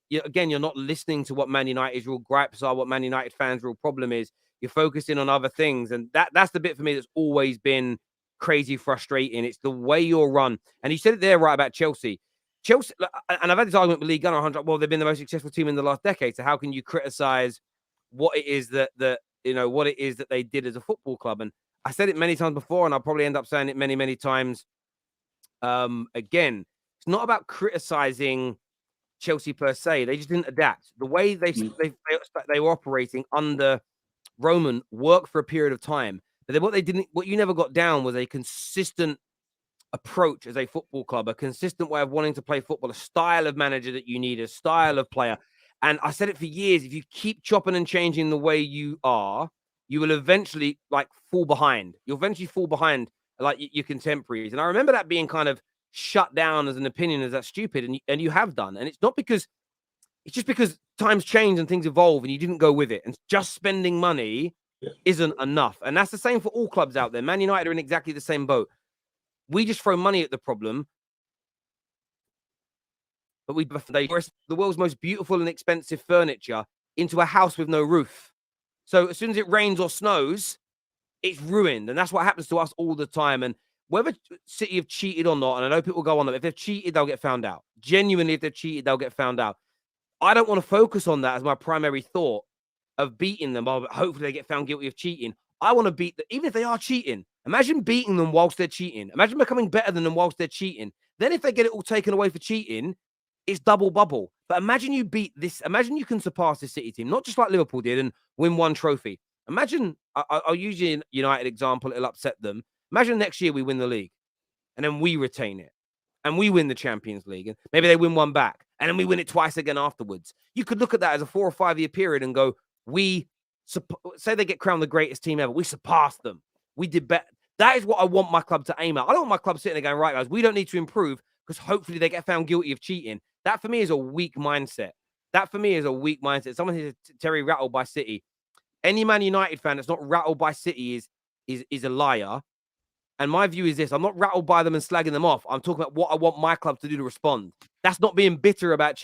listening to what Man United's real gripes are, what Man United fans' real problem is. You're focusing on other things, and that's the bit for me that's always been crazy frustrating. It's the way you're run, and you said it there right about Chelsea. Chelsea, and I've had this argument with Lee Gunnar 100. Well, they've been the most successful team in the last decade. So how can you criticize what it is that what it is that they did as a football club? And I said it many times before, and I'll probably end up saying it many, many times again. It's not about criticizing Chelsea per se. They just didn't adapt. The way they were operating under Roman worked for a period of time. But then what you never got down was a consistent approach as a football club, a consistent way of wanting to play football, a style of manager that you need, a style of player. And I said it for years, if you keep chopping and changing the way you are, you will eventually fall behind. You'll eventually fall behind like your contemporaries. And I remember that being kind of shut down as an opinion as that's stupid. And you have done. And it's just because times change and things evolve and you didn't go with it. And just spending money isn't enough. And that's the same for all clubs out there. Man United are in exactly the same boat. We just throw money at the problem, but they the world's most beautiful and expensive furniture into a house with no roof. So as soon as it rains or snows, it's ruined. And that's what happens to us all the time. And whether City have cheated or not, and I know people go on them, if they've cheated, they'll get found out. Genuinely, if they've cheated, they'll get found out. I don't want to focus on that as my primary thought of beating them. Hopefully they get found guilty of cheating. I want to beat them, even if they are cheating. Imagine beating them whilst they're cheating. Imagine becoming better than them whilst they're cheating. Then if they get it all taken away for cheating, it's double bubble. But imagine you beat this. Imagine you can surpass this City team, not just like Liverpool did and win one trophy. Imagine, I'll use a United example. It'll upset them. Imagine next year we win the league and then we retain it and we win the Champions League. And maybe they win one back and then we win it twice again afterwards. You could look at that as a 4 or 5 year period and go, say they get crowned the greatest team ever. We surpassed them. We did better. That is what I want my club to aim at. I don't want my club sitting there going, right, guys, we don't need to improve because hopefully they get found guilty of cheating. That for me is a weak mindset. Someone who's Terry rattled by City. Any Man United fan that's not rattled by City is a liar. And my view is this. I'm not rattled by them and slagging them off. I'm talking about what I want my club to do to respond. That's not being bitter about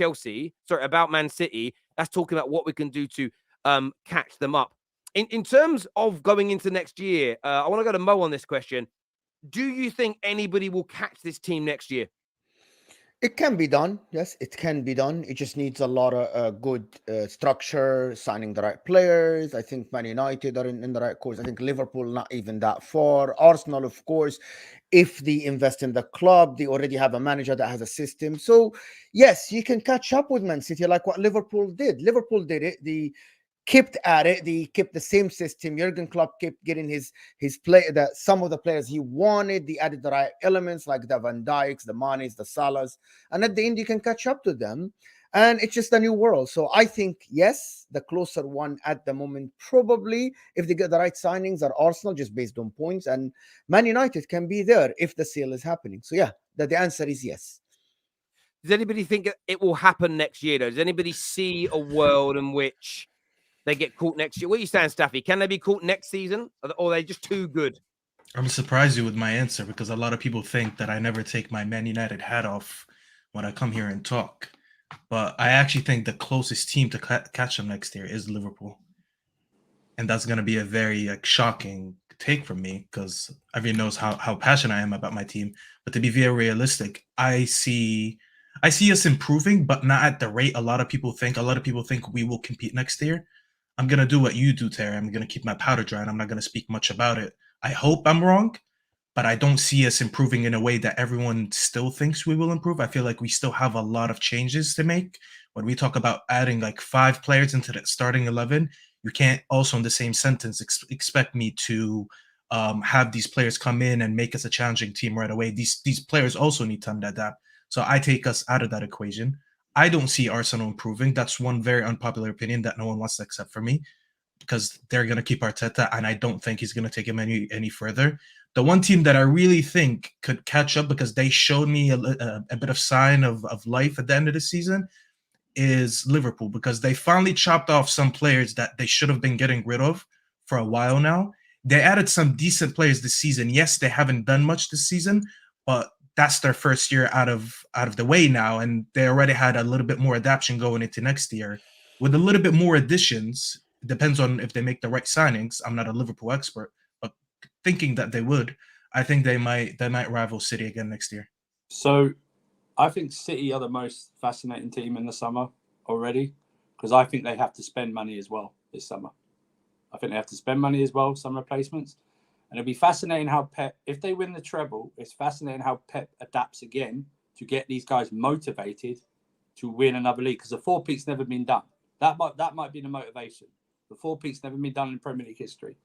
about Man City. That's talking about what we can do to catch them up. In terms of going into next year, I want to go to Mo on this question. Do you think anybody will catch this team next year? It can be done. Yes, it can be done. It just needs a lot of good structure, signing the right players. I think Man United are in the right course. I think Liverpool, not even that far. Arsenal, of course, if they invest in the club, they already have a manager that has a system. So, yes, you can catch up with Man City like what Liverpool did. Liverpool did it. They kept at it. They kept the same system. Jurgen Klopp kept getting his play, some of the players he wanted. They added the right elements like the Van Dijks, the Manes, the Salahs, and at the end you can catch up to them. And it's just a new world. So I think yes, the closer one at the moment probably, if they get the right signings, are Arsenal just based on points, and Man United can be there if the sale is happening. So yeah, the answer is yes. Does anybody think it will happen next year though? Does anybody see a world in which they get caught next year? What are you saying, Staffy? Can they be caught next season? Or are they just too good? I'm surprised you with my answer because a lot of people think that I never take my Man United hat off when I come here and talk. But I actually think the closest team to catch them next year is Liverpool. And that's going to be a very shocking take from me because everyone knows how passionate I am about my team. But to be very realistic, I see us improving, but not at the rate a lot of people think. A lot of people think we will compete next year. I'm going to do what you do, Terry. I'm going to keep my powder dry and I'm not going to speak much about it. I hope I'm wrong, but I don't see us improving in a way that everyone still thinks we will improve. I feel like we still have a lot of changes to make. When we talk about adding like 5 players into the starting 11, you can't also in the same sentence expect me to have these players come in and make us a challenging team right away. These players also need time to adapt. So I take us out of that equation. I don't see Arsenal improving. That's one very unpopular opinion that no one wants to accept from me because they're going to keep Arteta, and I don't think he's going to take him any further. The one team that I really think could catch up because they showed me a bit of sign of life at the end of the season is Liverpool because they finally chopped off some players that they should have been getting rid of for a while now. They added some decent players this season. Yes, they haven't done much this season, but that's their first year out of the way now, and they already had a little bit more adaptation going into next year with a little bit more additions. It depends on if they make the right signings. I'm not a Liverpool expert, but thinking that they would, I think they might rival City again next year. So I think City are the most fascinating team in the summer already, because I think they have to spend money as well this summer. I think they have to spend money as well, some replacements. And it'll be fascinating how Pep, if they win the treble, it's fascinating how Pep adapts again to get these guys motivated to win another league. Because the four-peat's never been done. That might be the motivation. The four-peat's never been done in Premier League history.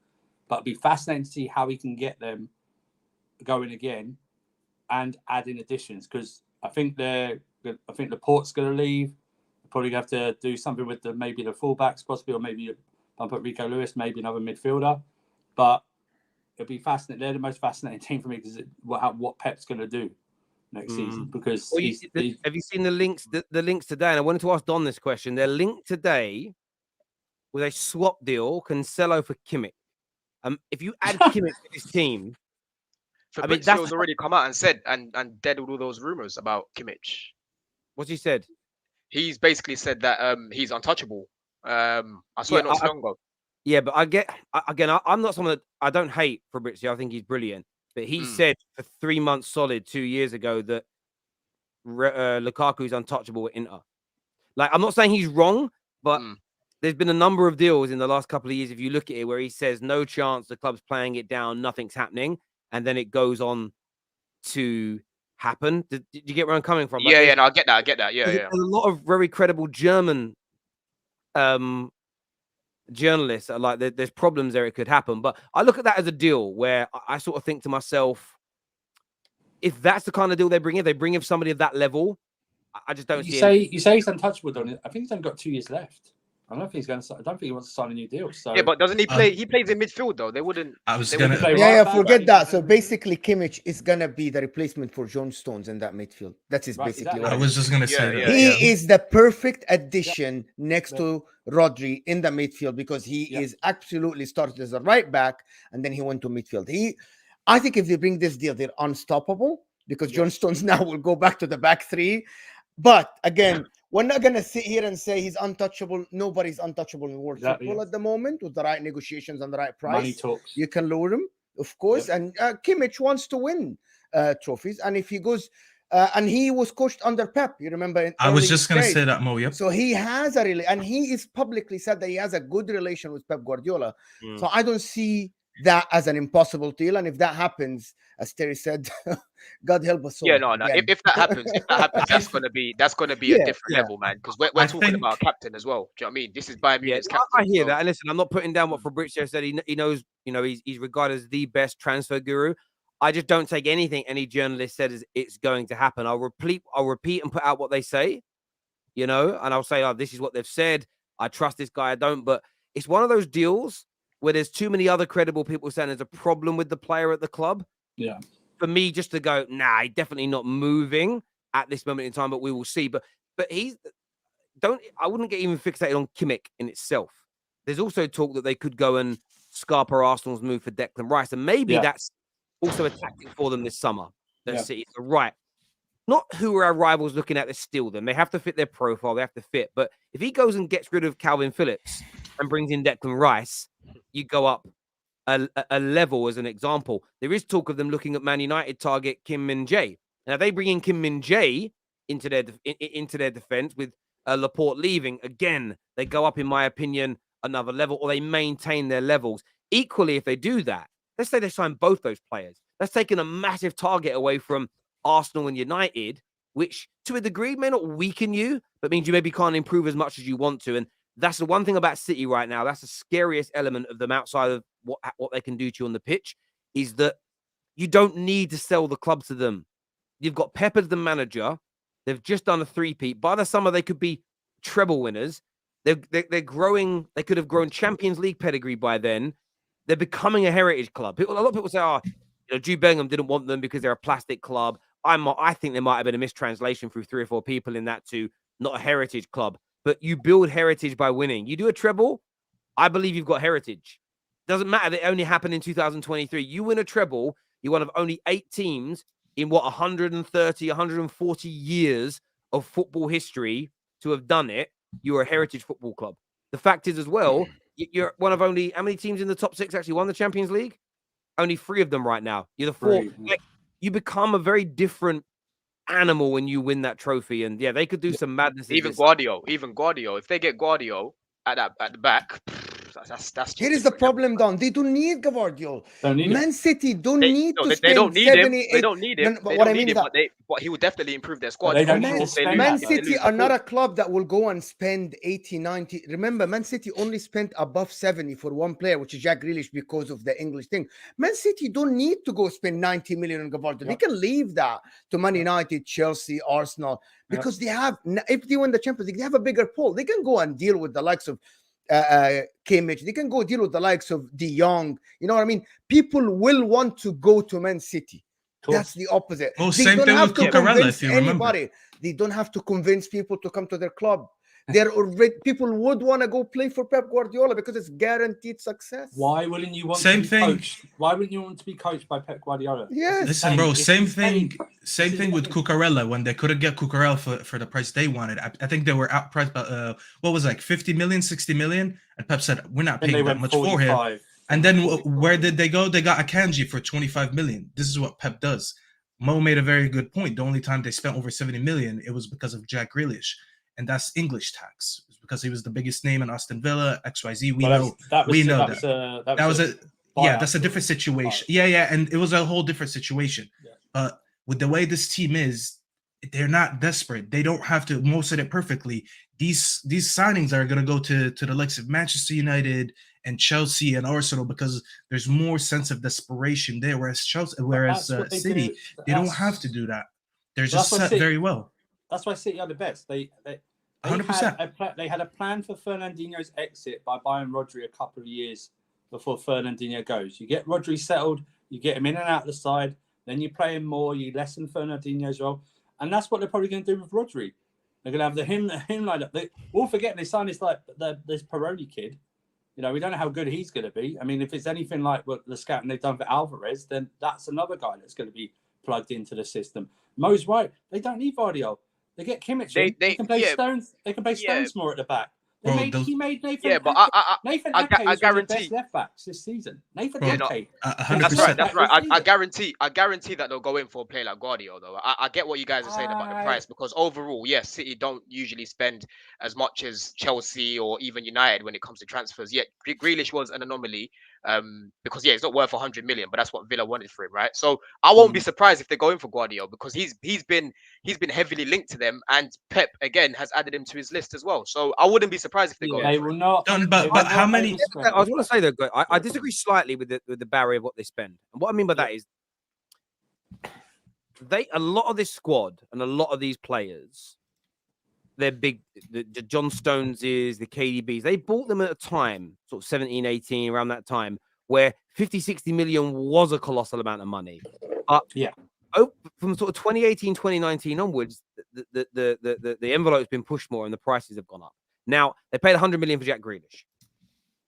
But it'll be fascinating to see how he can get them going again and add in additions. Because I think Laporte's going to leave. They're probably going to have to do something with maybe the fullbacks, possibly, or maybe bump up Rico Lewis, maybe another midfielder. But it'll be fascinating. They're the most fascinating team for me because what Pep's going to do next season. Because have you seen the links? The links today, and I wanted to ask Don this question. They're linked today with a swap deal, Cancelo for Kimmich. If you add Kimmich to this team, Fabrizio's already come out and said and dead with all those rumors about Kimmich. What's he said? He's basically said that he's untouchable. I saw it not so long ago. Yeah, but I'm not someone that I don't hate Fabrizio. I think he's brilliant. But he said for 3 months solid 2 years ago that Lukaku's untouchable at Inter. Like, I'm not saying he's wrong, but there's been a number of deals in the last couple of years, if you look at it, where he says no chance, the club's playing it down, nothing's happening, and then it goes on to happen. Did you get where I'm coming from? Like, yeah, no, I get that. Yeah, there's a lot of very credible German journalists are like, there's problems there, it could happen. But I look at that as a deal where I sort of think to myself, if that's the kind of deal they bring in somebody of that level, I just don't see. You say he's untouchable, don't you? I think he's only got 2 years left. I don't think he wants to sign a new deal. So yeah, but doesn't he play? He plays in midfield though. They wouldn't. Forget that. So basically, Kimmich is gonna be the replacement for John Stones in that midfield. That is basically what I was just gonna say. He is the perfect addition next to Rodri in the midfield, because he is absolutely started as a right back and then he went to midfield. I think if they bring this deal, they're unstoppable, because John Stones now will go back to the back three. But again, we're not going to sit here and say he's untouchable. Nobody's untouchable in world football at the moment. With the right negotiations and the right price, money talks. You can lure him, of course. And Kimmich wants to win trophies. And if he goes, and he was coached under Pep, you remember? I was just going to say that, Mo. Yep. So he has and he is publicly said that he has a good relation with Pep Guardiola. So I don't see that as an impossible deal. And if that happens, as Terry said, God help us all. Yeah, no. If that happens, that's gonna be a different level, man. Because we're talking about a captain as well. Do you know what I mean? This is Bayern Munich's captain. I hear that, and listen, I'm not putting down what Fabrizio said. He knows, he's regarded as the best transfer guru. I just don't take anything any journalist said as it's going to happen. I'll repeat and put out what they say, and I'll say, oh, this is what they've said. I trust this guy. I don't, but it's one of those deals where there's too many other credible people saying there's a problem with the player at the club. Yeah. For me, just to go, nah, he's definitely not moving at this moment in time, but we will see. But I wouldn't get even fixated on Kimmich in itself. There's also talk that they could go and scarper Arsenal's move for Declan Rice. And maybe that's also a tactic for them this summer. City, right. Not who are our rivals looking at to steal them. They have to fit their profile. They have to fit. But if he goes and gets rid of Calvin Phillips and brings in Declan Rice, you go up a level as an example. There is talk of them looking at Man United target Kim Min-jae. Now, they bring in Kim Min-jae into their defense with Laporte leaving. Again, they go up, in my opinion, another level, or they maintain their levels. Equally, if they do that, let's say they sign both those players. That's taking a massive target away from Arsenal and United, which to a degree may not weaken you, but means you maybe can't improve as much as you want to. And that's the one thing about City right now. That's the scariest element of them outside of what they can do to you on the pitch, is that you don't need to sell the club to them. You've got Pep as the manager. They've just done a three-peat. By the summer, they could be treble winners. They're growing. They could have grown Champions League pedigree by then. They're becoming a heritage club. A lot of people say, Jude Bellingham didn't want them because they're a plastic club. I think there might have been a mistranslation through 3 or 4 people in that to not a heritage club. But you build heritage by winning. You do a treble, I believe you've got heritage. Doesn't matter that it only happened in 2023. You win a treble, you're one of only 8 teams in what 130, 140 years of football history to have done it. You're a heritage football club. The fact is, as well, you're one of only how many teams in the top 6 actually won the Champions League? Only 3 of them right now. You're the 4. Like, you become a very different animal when you win that trophy. And yeah, they could do some madness. Even Guardiola, if they get Guardiola at the back, that's Here is the problem, Don. They don't need Guardiola. Man City don't need to spend they don't need 70, him. 8. They don't need him. No, what I mean is that but he would definitely improve their squad. They don't Man, need to spend Man that, City are not a club that will go and spend 80, 90. Remember, Man City only spent above 70 for one player, which is Jack Grealish, because of the English thing. Man City don't need to go spend 90 million on Guardiola. They can leave that to Man United, Chelsea, Arsenal, because they have, if they win the Champions League, they have a bigger pool. They can go and deal with the likes of Kimmich. They can go deal with the likes of De Jong. You know what I mean? People will want to go to Man City. That's the opposite. Well, they same don't thing have with to Cucurella, convince if you remember. anybody. They don't have to convince people to come to their club. They're already, people would want to go play for Pep Guardiola because it's guaranteed success. Why wouldn't you want Same to be thing. coached? Why wouldn't you want to be coached by Pep Guardiola? Yes. Listen, bro, same thing with Cucurella when they couldn't get Cucurella for the price they wanted. I think they were outpriced by what was it, like 50 million, 60 million, and Pep said we're not paying that much for him. And then where did they go? They got Akanji for 25 million. This is what Pep does. Mo made a very good point. The only time they spent over 70 million, it was because of Jack Grealish, and that's English tax. It's because he was the biggest name in Aston Villa, XYZ. We know that. That's a different situation. Yeah, and it was a whole different situation. Yeah. But with the way this team is, they're not desperate. They don't have to. Mo said it perfectly. These signings are going to go to the likes of Manchester United and Chelsea and Arsenal because there's more sense of desperation there. Whereas City, they don't have to do that. They're just set very well. That's why City are the best. They 100%. They had a plan for Fernandinho's exit by buying Rodri a couple of years before Fernandinho goes. You get Rodri settled, you get him in and out the side, then you play him more, you lessen Fernandinho's role, and that's what they're probably going to do with Rodri. They're going to have the him lineup. They all forget they signed this this Peroni kid. You know, we don't know how good he's going to be. I mean, if it's anything like what the scouting they've done for Alvarez, then that's another guy that's going to be plugged into the system. Mo's right. They don't need Vardio. They get Kimmich. They can play Stones. They can play Stones more at the back. He made Nathan. Yeah, but Nathan Ake was one of the best left backs this season. Nathan Ake. 100%. That's right. I guarantee that they'll go in for a player like Guardiola. Though I get what you guys are saying about the price because overall, yes, City don't usually spend as much as Chelsea or even United when it comes to transfers. Yet Grealish was an anomaly because it's not worth 100 million, but that's what Villa wanted for him, right? So I won't be surprised if they go in for Guardiola because he's been heavily linked to them, and Pep again has added him to his list as well. So I wouldn't be surprised if they go. They will not. But how many? I was going to say though, I disagree slightly with the barrier of what they spend, and what I mean by that is a lot of this squad and a lot of these players, they're big. The John Stoneses, the KDBs, they bought them at a time, sort of 17, 18, around that time, where 50, 60 million was a colossal amount of money. From sort of 2018, 2019 onwards, the envelope's been pushed more and the prices have gone up. Now, they paid 100 million for Jack Grealish.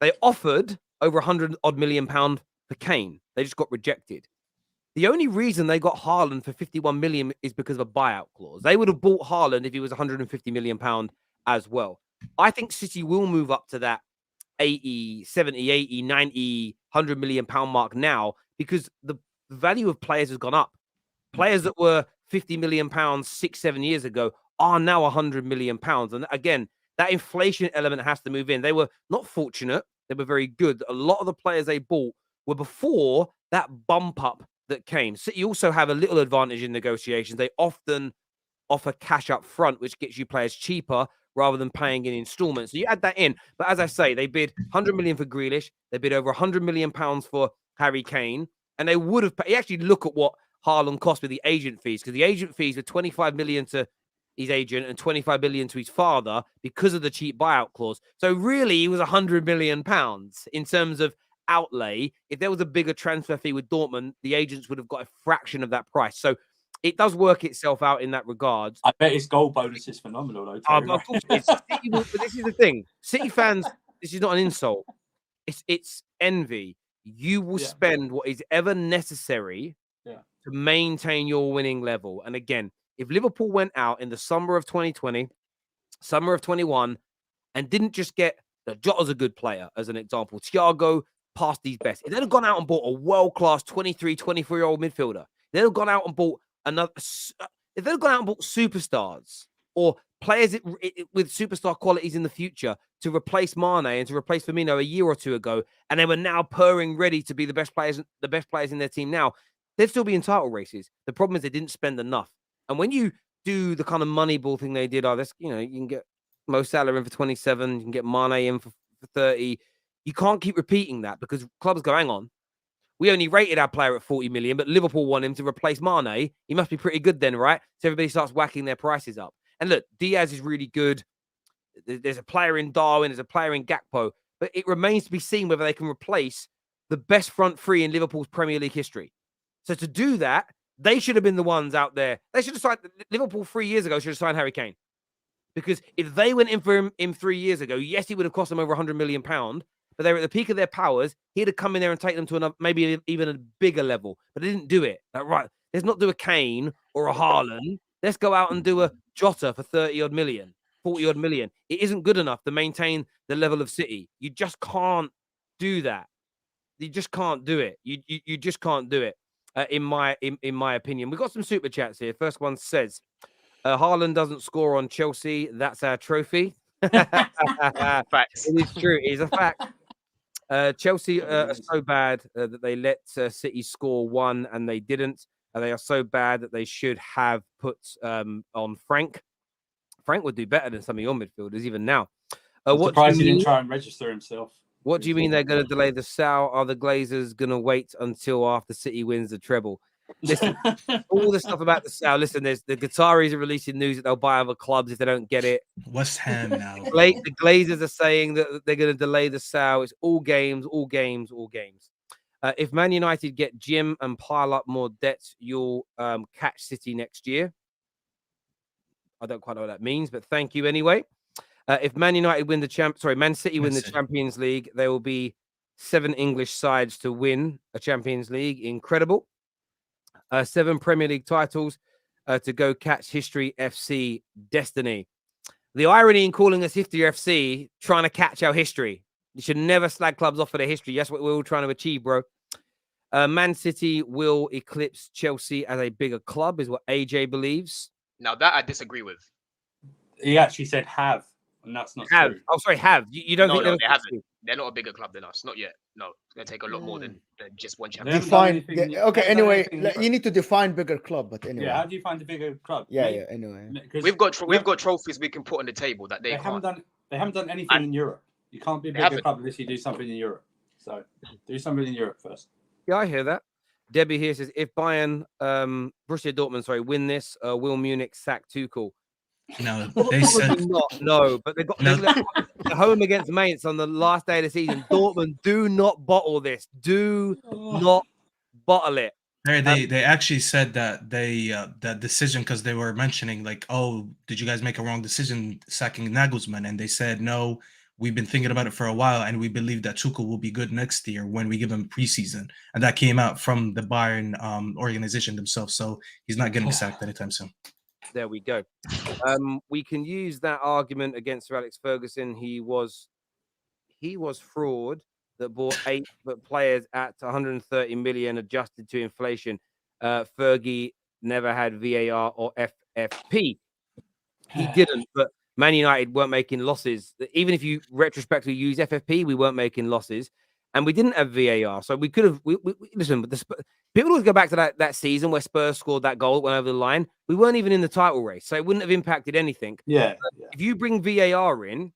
They offered over 100 odd million pound for Kane. They just got rejected. The only reason they got Haaland for 51 million is because of a buyout clause. They would have bought Haaland if he was 150 million pound as well. I think City will move up to that 80, 70, 80, 90, 100 million pound mark now because the value of players has gone up. Players that were 50 million pounds 6-7 years ago are now 100 million pounds. And again, that inflation element has to move in. They were not fortunate. They were very good. A lot of the players they bought were before that bump up that came. City also have a little advantage in negotiations. They often offer cash up front, which gets you players cheaper rather than paying in installments. So you add that in. But as I say, they bid 100 million for Grealish. They bid over 100 million pounds for Harry Kane. And they would have paid. You actually look at what Haaland cost with the agent fees, because the agent fees were 25 million to his agent and 25 million to his father because of the cheap buyout clause. So really, he was 100 million pounds in terms of outlay. If there was a bigger transfer fee with Dortmund, the agents would have got a fraction of that price. So it does work itself out in that regard. I bet his goal bonus is phenomenal, though. But this is the thing. City fans, this is not an insult. It's envy. You will spend what is ever necessary to to maintain your winning level. And again, if Liverpool went out in the summer of 2020, summer of 21, and didn't just get the Jota's a good player, as an example, Thiago past his best. If they'd have gone out and bought a world-class 23, 24-year-old midfielder, they'd have gone out and bought another. If they'd have gone out and bought superstars or players with superstar qualities in the future to replace Mane and to replace Firmino a year or two ago, and they were now purring ready to be the best players in their team now, they'd still be in title races. The problem is they didn't spend enough. And when you do the kind of Moneyball thing they did, you can get Mo Salah in for 27, you can get Mane in for 30. You can't keep repeating that because clubs go, hang on, we only rated our player at 40 million, but Liverpool want him to replace Mane. He must be pretty good then, right? So everybody starts whacking their prices up. And look, Diaz is really good. There's a player in Darwin, there's a player in Gakpo, but it remains to be seen whether they can replace the best front three in Liverpool's Premier League history. So to do that, they should have been the ones out there. They should have signed Liverpool 3 years ago. Should have signed Harry Kane, because if they went in for him 3 years ago, yes, he would have cost them over £100 million. But they were at the peak of their powers. He'd have come in there and taken them to another, maybe even a bigger level. But they didn't do it. Like, right, let's not do a Kane or a Haaland. Let's go out and do a Jota for 30-odd million, 40-odd million. It isn't good enough to maintain the level of City. You just can't do that. You just can't do it. You just can't do it. In my opinion, we've got some super chats here. First one says, Haaland doesn't score on Chelsea. That's our trophy. Facts. It is true. It is a fact. Chelsea are so bad that they let City score one and they didn't. They are so bad that they should have put on Frank. Frank would do better than some of your midfielders even now. I'm surprised he didn't try and register himself. What do you mean they're going to delay the sale? Are the Glazers going to wait until after City wins the treble? Listen, all the stuff about the sale. Listen, the Qataris are releasing news that they'll buy other clubs if they don't get it. West Ham now. The Glazers are saying that they're going to delay the sale. It's all games, all games, all games. If Man United get Jim and pile up more debts, you'll catch City next year. I don't quite know what that means, but thank you anyway. If Man United win Man City win the Champions League, there will be 7 English sides to win a Champions League. Incredible. 7 Premier League titles to go catch History FC destiny. The irony in calling us History FC, trying to catch our history. You should never slag clubs off for their history. That's what we're all trying to achieve, bro. Man City will eclipse Chelsea as a bigger club, is what AJ believes. Now that I disagree with. He actually said have, and that's not have. true. Oh, sorry, have. You don't think they haven't. They're not a bigger club than us. Not yet. No, it's going to take a lot more than just one champion. Define. Okay, anyway, you need to define bigger club, but anyway. Yeah, how do you find a bigger club? Yeah, anyway. We've got trophies we can put on the table that they can't. They haven't done anything in Europe. You can't be a bigger club unless you do something in Europe. So do something in Europe first. Yeah, I hear that. Debbie here says, if Bayern, Borussia Dortmund, win this, will Munich sack Tuchel? No, they said not. No, but they got home against Mainz on the last day of the season. Dortmund, do not bottle this. Do not bottle it. They actually said that that decision, because they were mentioning like, oh, did you guys make a wrong decision sacking Nagelsmann? And they said no. We've been thinking about it for a while, and we believe that Tuchel will be good next year when we give him preseason. And that came out from the Bayern organization themselves. So he's not getting sacked anytime soon. There we go. We can use that argument against Sir Alex Ferguson. He was fraud that bought 8 players at 130 million adjusted to inflation. Fergie never had VAR or FFP. He didn't, but Man United weren't making losses. Even if you retrospectively use FFP, we weren't making losses, and we didn't have VAR. So we could have. Listen, but people always go back to that season where Spurs scored that goal that went over the line. We weren't even in the title race, so it wouldn't have impacted anything. Yeah. If you bring VAR in,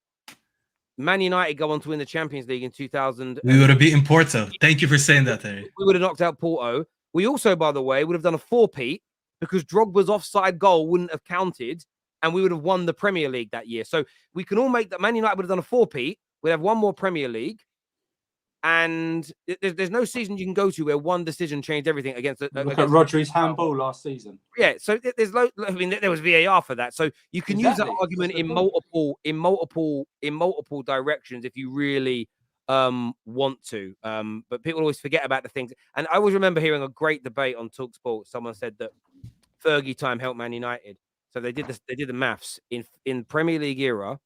Man United go on to win the Champions League in 2000. We would have beaten Porto. Thank you for saying that, Terry. We would have knocked out Porto. We also, by the way, would have done a 4-peat because Drogba's offside goal wouldn't have counted. And we would have won the Premier League that year. So we can all make that. Man United would have done a 4-peat. We'd have one more Premier League. And there's no season you can go to where one decision changed everything against. Look at Rodri's handball last season. Yeah, so there's there was VAR for that. So you can use that argument in multiple directions if you really want to. But people always forget about the things. And I always remember hearing a great debate on TalkSport. Someone said that Fergie time helped Man United. So they did the maths in Premier League era.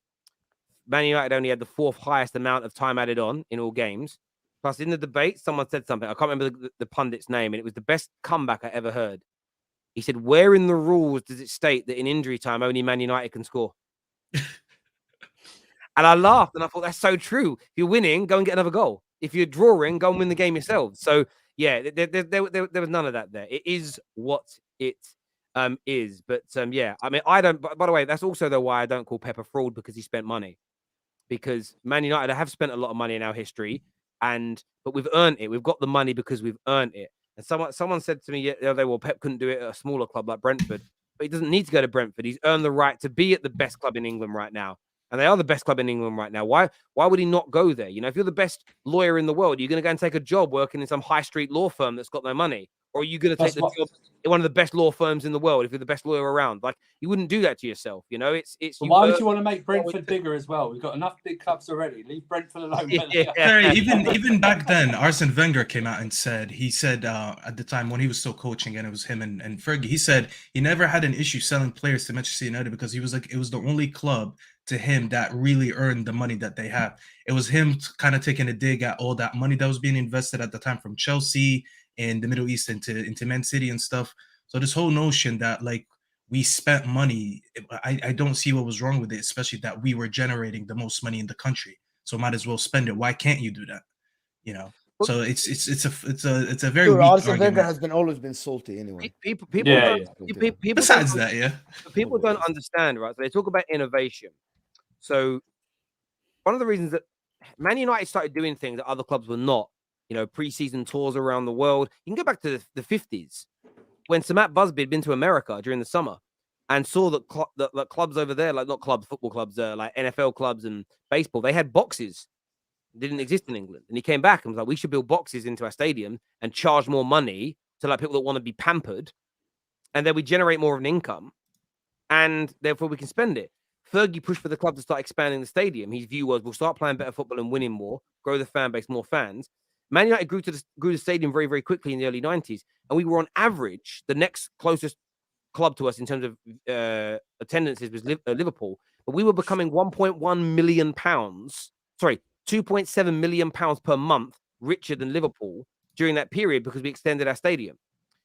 Man United only had the 4th highest amount of time added on in all games. Plus, in the debate, someone said something. I can't remember the pundit's name, and it was the best comeback I ever heard. He said, "Where in the rules does it state that in injury time only Man United can score?" And I laughed, and I thought that's so true. If you're winning, go and get another goal. If you're drawing, go and win the game yourself. So yeah, there was none of that there. It is what it is. But yeah, I mean, I don't. By the way, that's also why I don't call Pep a fraud, because he spent money. Because Man United have spent a lot of money in our history, but we've earned it. We've got the money because we've earned it. And someone said to me the other day, well, Pep couldn't do it at a smaller club like Brentford, but he doesn't need to go to Brentford. He's earned the right to be at the best club in England right now. And they are the best club in England right now. Why would he not go there? You know, if you're the best lawyer in the world, you're going to go and take a job working in some high street law firm that's got no money? Or are you going to take the job in one of the best law firms in the world if you're the best lawyer around? Like, you wouldn't do that to yourself, you know? It's Well, why would you want to make Brentford bigger as well? We've got enough big clubs already. Leave Brentford alone. Terry, even back then, Arsene Wenger came out and said at the time when he was still coaching, and it was him and Fergie, he said he never had an issue selling players to Manchester United because he was like, it was the only club to him that really earned the money that they have. It was him kind of taking a dig at all that money that was being invested at the time from Chelsea and the Middle East into Man City and stuff. So this whole notion that like we spent money, I don't see what was wrong with it, especially that we were generating the most money in the country. So might as well spend it. Why can't you do that? You know. So it's a very weak Arsene Wenger argument. has always been salty anyway. People Besides that, yeah. People don't understand, right? So they talk about innovation. So one of the reasons that Man United started doing things that other clubs were not, you know, pre-season tours around the world. You can go back to the 50s when Sir Matt Busby had been to America during the summer and saw that clubs over there, like not clubs, football clubs, like NFL clubs and baseball, they had boxes. Didn't exist in England. And he came back and was like, we should build boxes into our stadium and charge more money to like people that want to be pampered. And then we generate more of an income and therefore we can spend it. Fergie pushed for the club to start expanding the stadium. His view was, we'll start playing better football and winning more, grow the fan base, more fans. Man United grew the stadium very, very quickly in the early 90s. And we were on average, the next closest club to us in terms of attendances was Liverpool. But we were becoming £1.1 million, 2.7 million pounds per month richer than Liverpool during that period because we extended our stadium.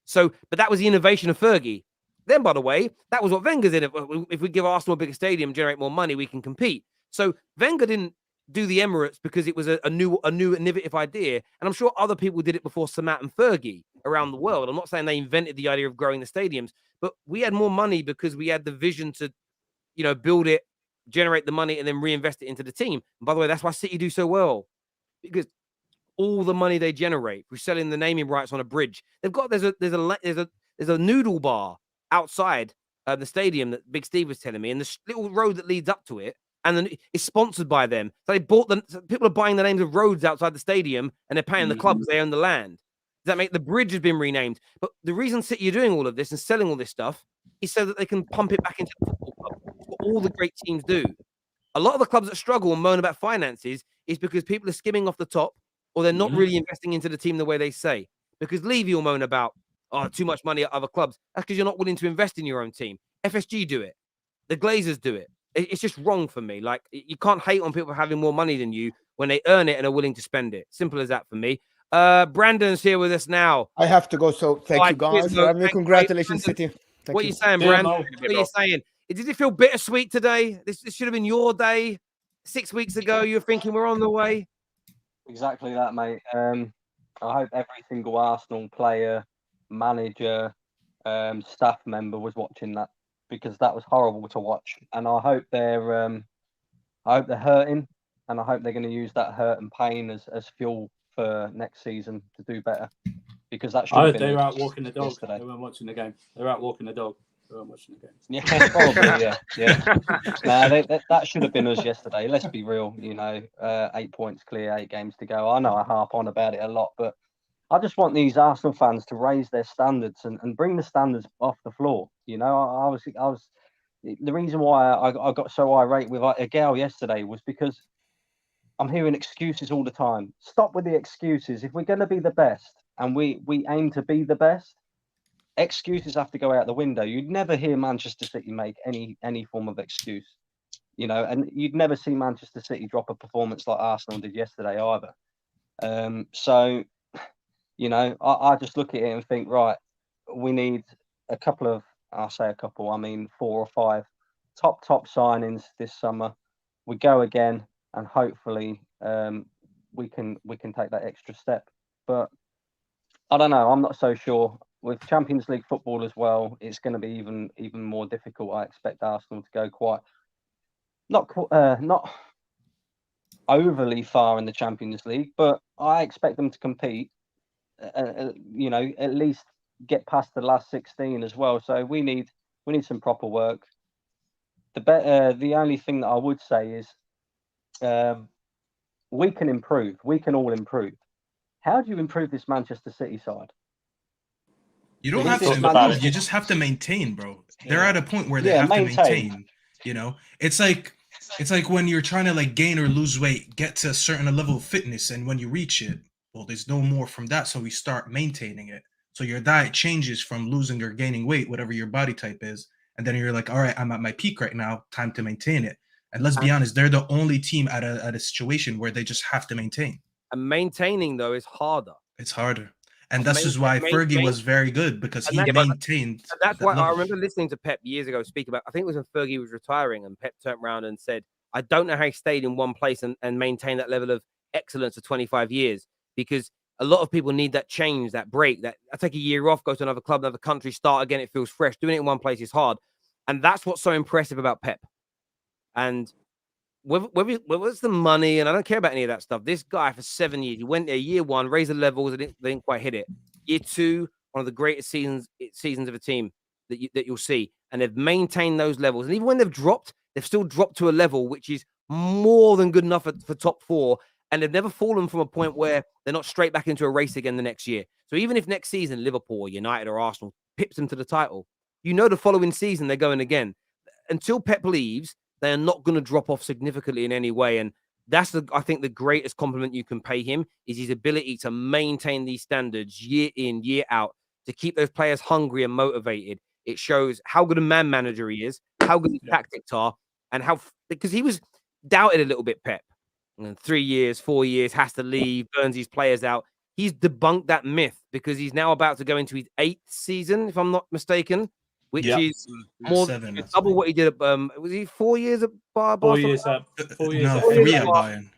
So, but that was the innovation of Fergie. Then, by the way, that was what Wenger did. If we give Arsenal a bigger stadium, generate more money, we can compete. So Wenger didn't do the Emirates because it was a new innovative idea. And I'm sure other people did it before Sir Matt and Fergie around the world. I'm not saying they invented the idea of growing the stadiums, but we had more money because we had the vision to, you know, build it, generate the money, and then reinvest it into the team. And by the way, that's why City do so well, because all the money they generate for selling the naming rights on a bridge. There's a noodle bar outside the stadium that Big Steve was telling me, and the little road that leads up to it, and then it's sponsored by them. So they bought so people are buying the names of roads outside the stadium, and they're paying the club because they own the land. Does that make the bridge has been renamed? But the reason City are doing all of this and selling all this stuff is so that they can pump it back into the football club. It's what all the great teams do. A lot of the clubs that struggle and moan about finances is because people are skimming off the top, or they're not really investing into the team the way they say. Because Levy will moan about, too much money at other clubs. That's because you're not willing to invest in your own team. FSG do it. The Glazers do it. It's just wrong for me. Like, you can't hate on people having more money than you when they earn it and are willing to spend it. Simple as that for me. Brandon's here with us now. I have to go, so thank you guys for having me. Congratulations, City. What are you saying, Brandon? What are you saying? Did it feel bittersweet today? This should have been your day. 6 weeks ago, you were thinking we're on the way. Exactly that, mate. I hope every single Arsenal player, manager, staff member was watching that, because that was horrible to watch. And I hope they're hurting, and I hope they're going to use that hurt and pain as fuel for next season to do better. Because that should have been. They were out walking the dog. Yesterday. They weren't watching the game. They were out walking the dog. They weren't watching the game. Yeah, probably. Yeah. That should have been us yesterday. Let's be real. 8 points clear, 8 games to go. I know I harp on about it a lot, but I just want these Arsenal fans to raise their standards and bring the standards off the floor. I was the reason why I got so irate with a girl yesterday was because I'm hearing excuses all the time. Stop with the excuses. If we're going to be the best and we aim to be the best, excuses have to go out the window. You'd never hear Manchester City make any form of excuse, you know, and you'd never see Manchester City drop a performance like Arsenal did yesterday either. So, you know, I just look at it and think, right, we need a couple of, I'll say a couple, I mean 4 or 5 top signings this summer. We go again, and hopefully we can take that extra step. But I don't know. I'm not so sure. With Champions League football as well, it's going to be even more difficult. I expect Arsenal to go quite not overly far in the Champions League, but I expect them to compete. You know, at least get past the last 16 as well. So we need some proper work. The only thing that I would say is we can improve. We can all improve. How do you improve this Manchester City side? You don't It have is to just about improve. it. You just have to maintain, bro. They're at a point where they Yeah, have to maintain. maintain. You know, it's like when you're trying to like gain or lose weight, get to a certain level of fitness, and when you reach it, well, there's no more from that. So we start maintaining it. So your diet changes from losing or gaining weight, whatever your body type is, and then you're like, all right, I'm at my peak right now. Time to maintain it. And let's be honest, they're the only team at a situation where they just have to maintain. And maintaining though is harder. It's harder. And this is why Fergie was very good, because he maintained. And that's why I remember listening to Pep years ago speak about, I think it was when Fergie was retiring, and Pep turned around and said, I don't know how he stayed in one place and maintained that level of excellence for 25 years, because a lot of people need that change, that break, that I take a year off, go to another club, another country, start again. It feels fresh. Doing it in one place is hard. And that's what's so impressive about Pep. And whether it's the money, and I don't care about any of that stuff. This guy for 7 years, he went there year 1, raised the levels, they didn't quite hit it. Year 2, one of the greatest seasons of a team that you'll see, and they've maintained those levels. And even when they've dropped, they've still dropped to a level which is more than good enough for top 4. And they've never fallen from a point where they're not straight back into a race again the next year. So even if next season Liverpool, or United, or Arsenal pips them to the title, you know the following season they're going again. Until Pep leaves, they are not going to drop off significantly in any way. And that's I think the greatest compliment you can pay him is his ability to maintain these standards year in, year out, to keep those players hungry and motivated. It shows how good a man manager he is, how good his tactics are, and because he was doubted a little bit, Pep. And 3 years, 4 years, has to leave, burns his players out. He's debunked that myth, because he's now about to go into his 8th season, if I'm not mistaken, which is more than double what he did at was he 4 years at Barcelona? 4 years up. 4 years. No, up. 3 at Bayern.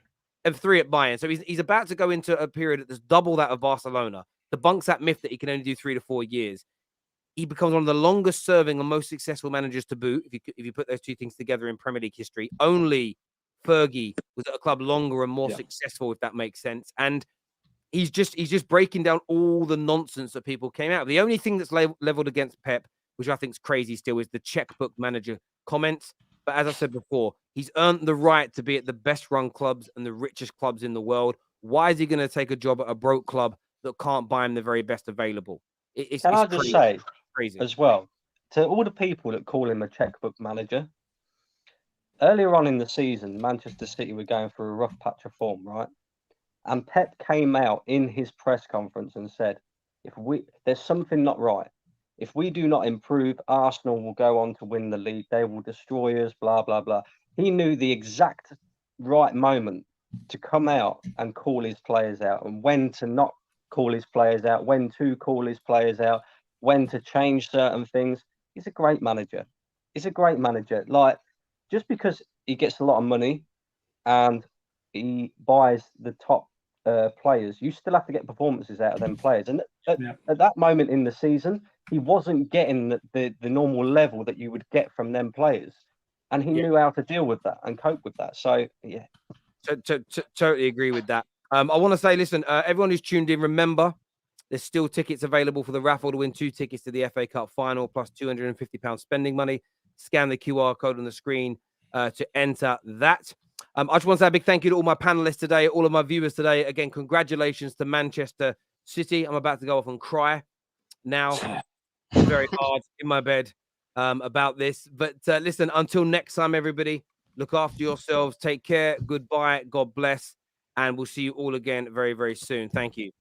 And 3 at Bayern. So he's about to go into a period that's double that of Barcelona. Debunks that myth that he can only do 3 to 4 years. He becomes one of the longest serving and most successful managers to boot. If you put those two things together in Premier League history, only Fergie was at a club longer and more successful, if that makes sense. And he's just breaking down all the nonsense that people came out. The only thing that's leveled against Pep, which I think is crazy still, is the checkbook manager comments. But as I said before, he's earned the right to be at the best run clubs and the richest clubs in the world. Why is he going to take a job at a broke club that can't buy him the very best available? It's I just say crazy as well, to all the people that call him a checkbook manager, earlier on in the season, Manchester City were going through a rough patch of form, right? And Pep came out in his press conference and said, there's something not right. If we do not improve, Arsenal will go on to win the league. They will destroy us, blah, blah, blah. He knew the exact right moment to come out and call his players out, and when to not call his players out, when to call his players out, when to change certain things. He's a great manager. He's a great manager. Like, just because he gets a lot of money and he buys the top players, you still have to get performances out of them players. And at that moment in the season, he wasn't getting the normal level that you would get from them players. And he knew how to deal with that and cope with that. So, yeah. Totally agree with that. I want to say, listen, everyone who's tuned in, remember, there's still tickets available for the raffle to win 2 tickets to the FA Cup final, plus £250 spending money. Scan the QR code on the screen to enter that. I just want to say a big thank you to all my panelists today, all of my viewers today. Again, congratulations to Manchester City. I'm about to go off and cry now. Very hard in my bed about this. But listen, until next time, everybody, Look after yourselves. Take care. Goodbye. God bless. And we'll see you all again very, very soon. Thank you.